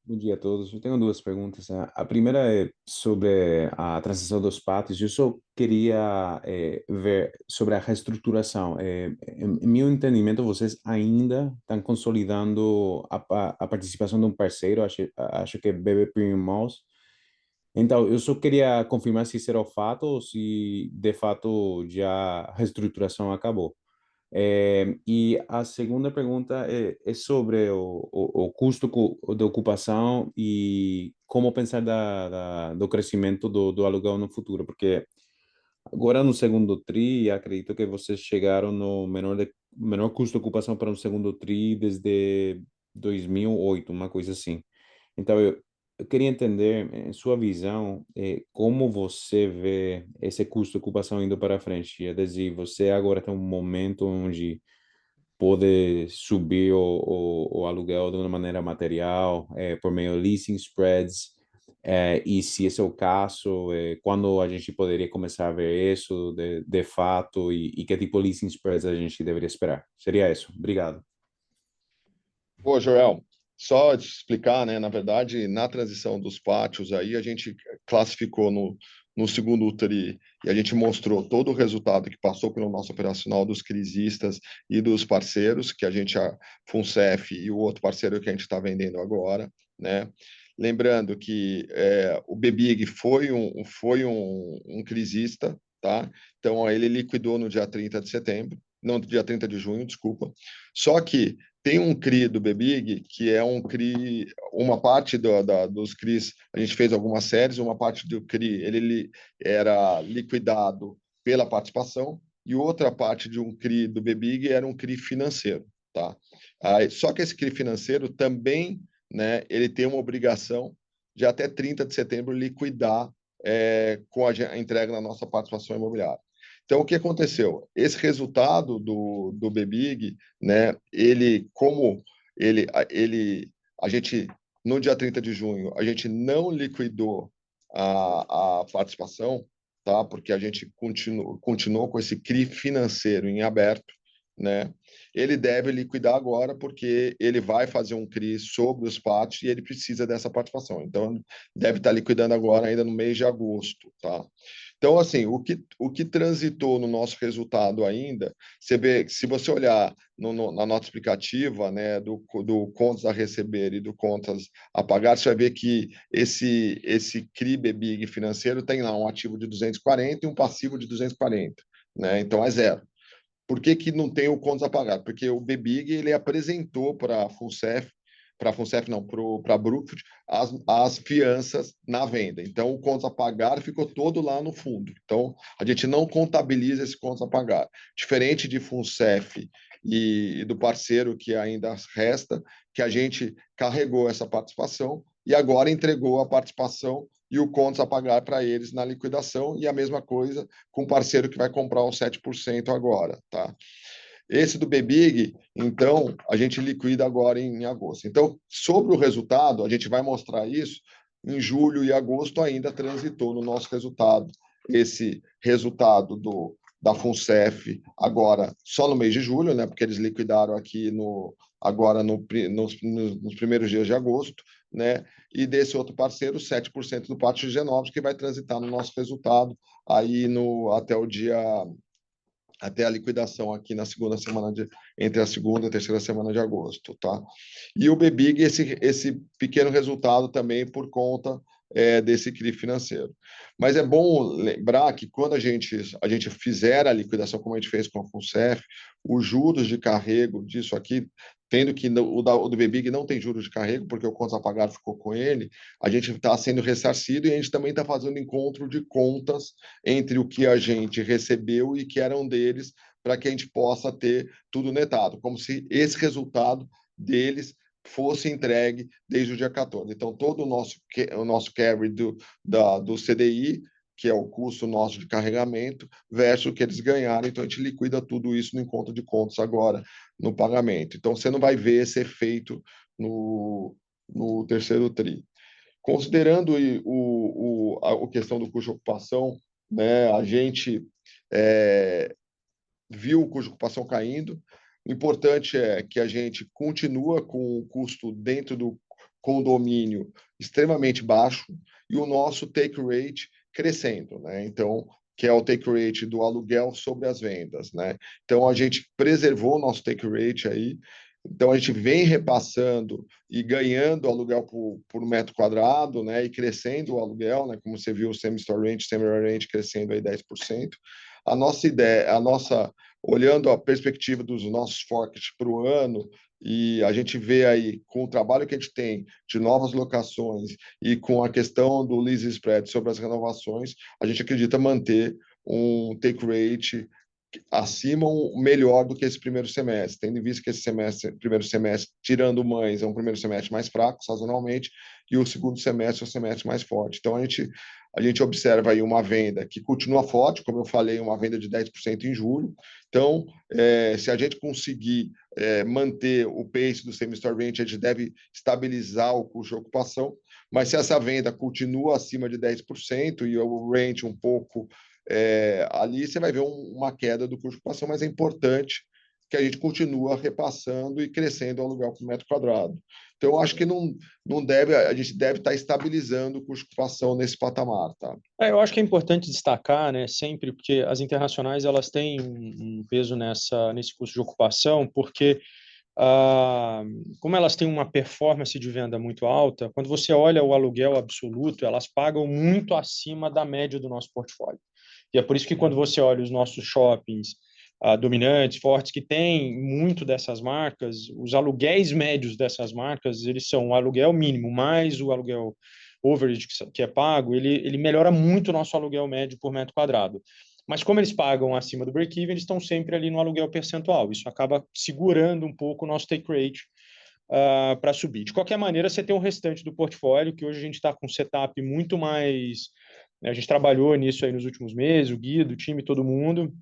M: Bom dia a todos. Eu tenho 2 perguntas. A primeira é sobre a transação dos pátios. Eu só queria ver sobre a reestruturação. Em meu entendimento, vocês ainda estão consolidando a participação de um parceiro, acho que é BB Premium Malls. Então, eu só queria confirmar se isso era o fato ou se, de fato, já a reestruturação acabou. E a segunda pergunta é sobre o custo de ocupação e como pensar do crescimento do aluguel no futuro, porque agora no segundo TRI, acredito que vocês chegaram no menor custo de ocupação para um segundo TRI desde 2008, uma coisa assim. Então, eu queria entender, em sua visão, como você vê esse custo de ocupação indo para frente. É dizer, você agora tem um momento onde pode subir o aluguel de uma maneira material, por meio de leasing spreads, e se esse é o caso, quando a gente poderia começar a ver isso de fato e que tipo de leasing spreads a gente deveria esperar? Seria isso. Obrigado.
C: Pô, Joel, só te explicar, né? Na verdade, na transição dos pátios aí, a gente classificou no segundo TRI e a gente mostrou todo o resultado que passou pelo nosso operacional dos crisistas e dos parceiros, que a FUNCEF e o outro parceiro que a gente está vendendo agora, né? Lembrando que o BBIG foi um crisista, tá? Então, ele liquidou no dia 30 de setembro, não, no dia 30 de junho, desculpa. Só que tem um CRI do BBIG, que é um CRI, uma parte dos CRIs, a gente fez algumas séries, uma parte do CRI, ele era liquidado pela participação, e outra parte de um CRI do BBIG era um CRI financeiro, tá? Só que esse CRI financeiro também, né, ele tem uma obrigação de até 30 de setembro liquidar com a entrega na nossa participação imobiliária. Então, o que aconteceu? Esse resultado do BBIG, né, a gente, no dia 30 de junho, a gente não liquidou a participação, tá? Porque a gente continuou com esse CRI financeiro em aberto, né? Ele deve liquidar agora porque ele vai fazer um CRI sobre os pátios e ele precisa dessa participação. Então, deve estar liquidando agora ainda no mês de agosto, tá? Então, assim, o que transitou no nosso resultado ainda, você vê, se você olhar na nota explicativa, né, do contas a receber e do contas a pagar, você vai ver que esse CRI BBIG financeiro tem lá um ativo de 240 e um passivo de 240, né? Então, é zero. Por que não tem o contas a pagar? Porque o BBIG ele apresentou para a FUNCEF não, para a Brookfield, as fianças na venda. Então, o contas a pagar ficou todo lá no fundo. Então, a gente não contabiliza esse contas a pagar. Diferente de FUNCEF e do parceiro que ainda resta, que a gente carregou essa participação e agora entregou a participação e o contas a pagar para eles na liquidação, e a mesma coisa com o parceiro que vai comprar os 7% agora, tá? Esse do BBIG, então, a gente liquida agora em agosto. Então, sobre o resultado, a gente vai mostrar isso em julho e agosto, ainda transitou no nosso resultado. Esse resultado da FUNCEF agora só no mês de julho, né? Porque eles liquidaram aqui agora nos primeiros dias de agosto, né? E desse outro parceiro, 7% do Pátio de Higienópolis, que vai transitar no nosso resultado aí até a liquidação aqui na segunda semana entre a segunda e a terceira semana de agosto, tá? E o BBIG, esse pequeno resultado também por conta desse CRI financeiro. Mas é bom lembrar que quando a gente fizer a liquidação, como a gente fez com a FUNCEF, os juros de carrego disso aqui, tendo que o do BBIG não tem juros de carrego, porque o contas a pagar ficou com ele, a gente está sendo ressarcido e a gente também está fazendo encontro de contas entre o que a gente recebeu e que eram deles, para que a gente possa ter tudo netado, como se esse resultado deles fosse entregue desde o dia 14. Então, todo o nosso carry do CDI, que é o custo nosso de carregamento, versus o que eles ganharam. Então, a gente liquida tudo isso no encontro de contas agora, no pagamento. Então, você não vai ver esse efeito no terceiro TRI. Considerando a questão do custo de ocupação, né, a gente viu o custo de ocupação caindo. O importante é que a gente continua com o custo dentro do condomínio extremamente baixo e o nosso take rate crescendo, né? Então, que é o take rate do aluguel sobre as vendas, né? Então, a gente preservou o nosso take rate aí. Então, a gente vem repassando e ganhando aluguel por metro quadrado, né? E crescendo o aluguel, né? Como você viu, o semi-store rent, semi-rent crescendo aí 10%. A nossa ideia, olhando a perspectiva dos nossos forecasts para o ano, e a gente vê aí, com o trabalho que a gente tem de novas locações e com a questão do lease spread sobre as renovações, a gente acredita manter um take rate acima ou melhor do que esse primeiro semestre, tendo em vista que esse primeiro semestre, tirando mães, é um primeiro semestre mais fraco, sazonalmente, e o segundo semestre é o semestre mais forte. Então, a gente observa aí uma venda que continua forte, como eu falei, uma venda de 10% em julho. Então, se a gente conseguir manter o pace do same-store rent, a gente deve estabilizar o custo de ocupação, mas se essa venda continua acima de 10% e o rent um pouco ali, você vai ver uma queda do custo de ocupação, mas é importante que a gente continue repassando e crescendo o aluguel por metro quadrado. Então, eu acho que a gente deve estar estabilizando o custo de ocupação nesse patamar, tá?
B: Eu acho que é importante destacar, né, sempre, porque as internacionais elas têm um peso nesse custo de ocupação, porque como elas têm uma performance de venda muito alta, quando você olha o aluguel absoluto, elas pagam muito acima da média do nosso portfólio. E é por isso que quando você olha os nossos shoppings dominantes, fortes, que têm muito dessas marcas, os aluguéis médios dessas marcas, eles são o aluguel mínimo mais o aluguel overage que é pago, ele melhora muito o nosso aluguel médio por metro quadrado. Mas como eles pagam acima do break-even, eles estão sempre ali no aluguel percentual. Isso acaba segurando um pouco o nosso take rate para subir. De qualquer maneira, você tem o restante do portfólio, que hoje a gente está com um setup muito mais... A gente trabalhou nisso aí nos últimos meses, o Guido, o time, todo mundo,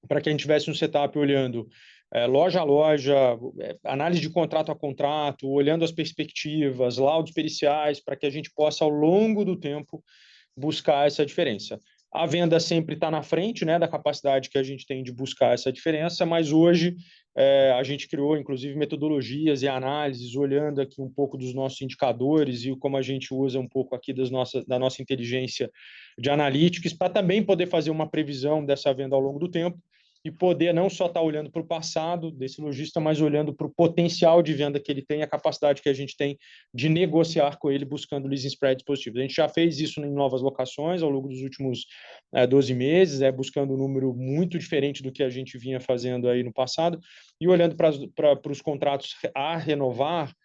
B: para que a gente tivesse um setup olhando loja a loja, análise de contrato a contrato, olhando as perspectivas, laudos periciais, para que a gente possa, ao longo do tempo, buscar essa diferença. A venda sempre está na frente, né, da capacidade que a gente tem de buscar essa diferença, mas hoje a gente criou, inclusive, metodologias e análises, olhando aqui um pouco dos nossos indicadores e como a gente usa um pouco aqui da nossa inteligência de analytics, para também poder fazer uma previsão dessa venda ao longo do tempo e poder não só estar olhando para o passado desse lojista, mas olhando para o potencial de venda que ele tem, a capacidade que a gente tem de negociar com ele, buscando leasing spreads positivos. A gente já fez isso em novas locações ao longo dos últimos 12 meses, buscando um número muito diferente do que a gente vinha fazendo aí no passado, e olhando para os contratos a renovar,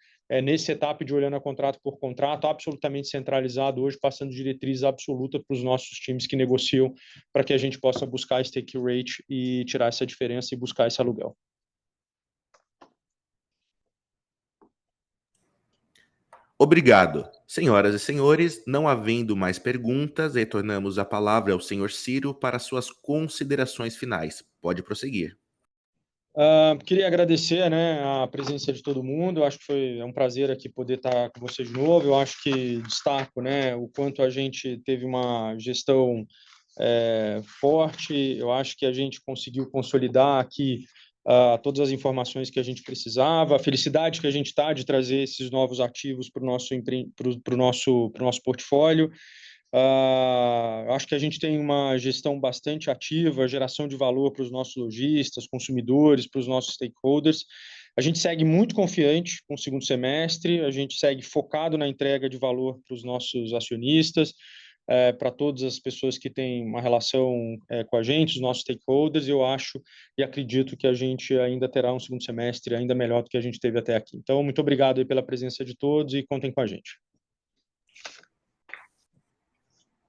B: nesse setup de olhando a contrato por contrato, absolutamente centralizado hoje, passando diretriz absoluta para os nossos times que negociam, para que a gente possa buscar esse take rate e tirar essa diferença e buscar esse aluguel.
A: Obrigado. Senhoras e senhores, não havendo mais perguntas, retornamos a palavra ao senhor Ciro para suas considerações finais. Pode prosseguir.
B: Queria agradecer, né, a presença de todo mundo. Eu acho que é um prazer aqui poder estar com você de novo. Eu acho que destaco, né, o quanto a gente teve uma gestão forte. Eu acho que a gente conseguiu consolidar aqui todas as informações que a gente precisava. A felicidade que a gente está de trazer esses novos ativos para o nosso portfólio. Acho que a gente tem uma gestão bastante ativa, geração de valor para os nossos lojistas, consumidores, para os nossos stakeholders. A gente segue muito confiante com o segundo semestre, a gente segue focado na entrega de valor para os nossos acionistas, para todas as pessoas que têm uma relação com a gente, os nossos stakeholders. Eu acho e acredito que a gente ainda terá um segundo semestre ainda melhor do que a gente teve até aqui. Então, muito obrigado aí pela presença de todos e contem com a gente.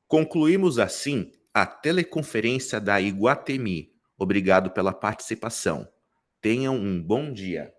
A: Concluímos assim a teleconferência da Iguatemi. Obrigado pela participação. Tenham um bom dia.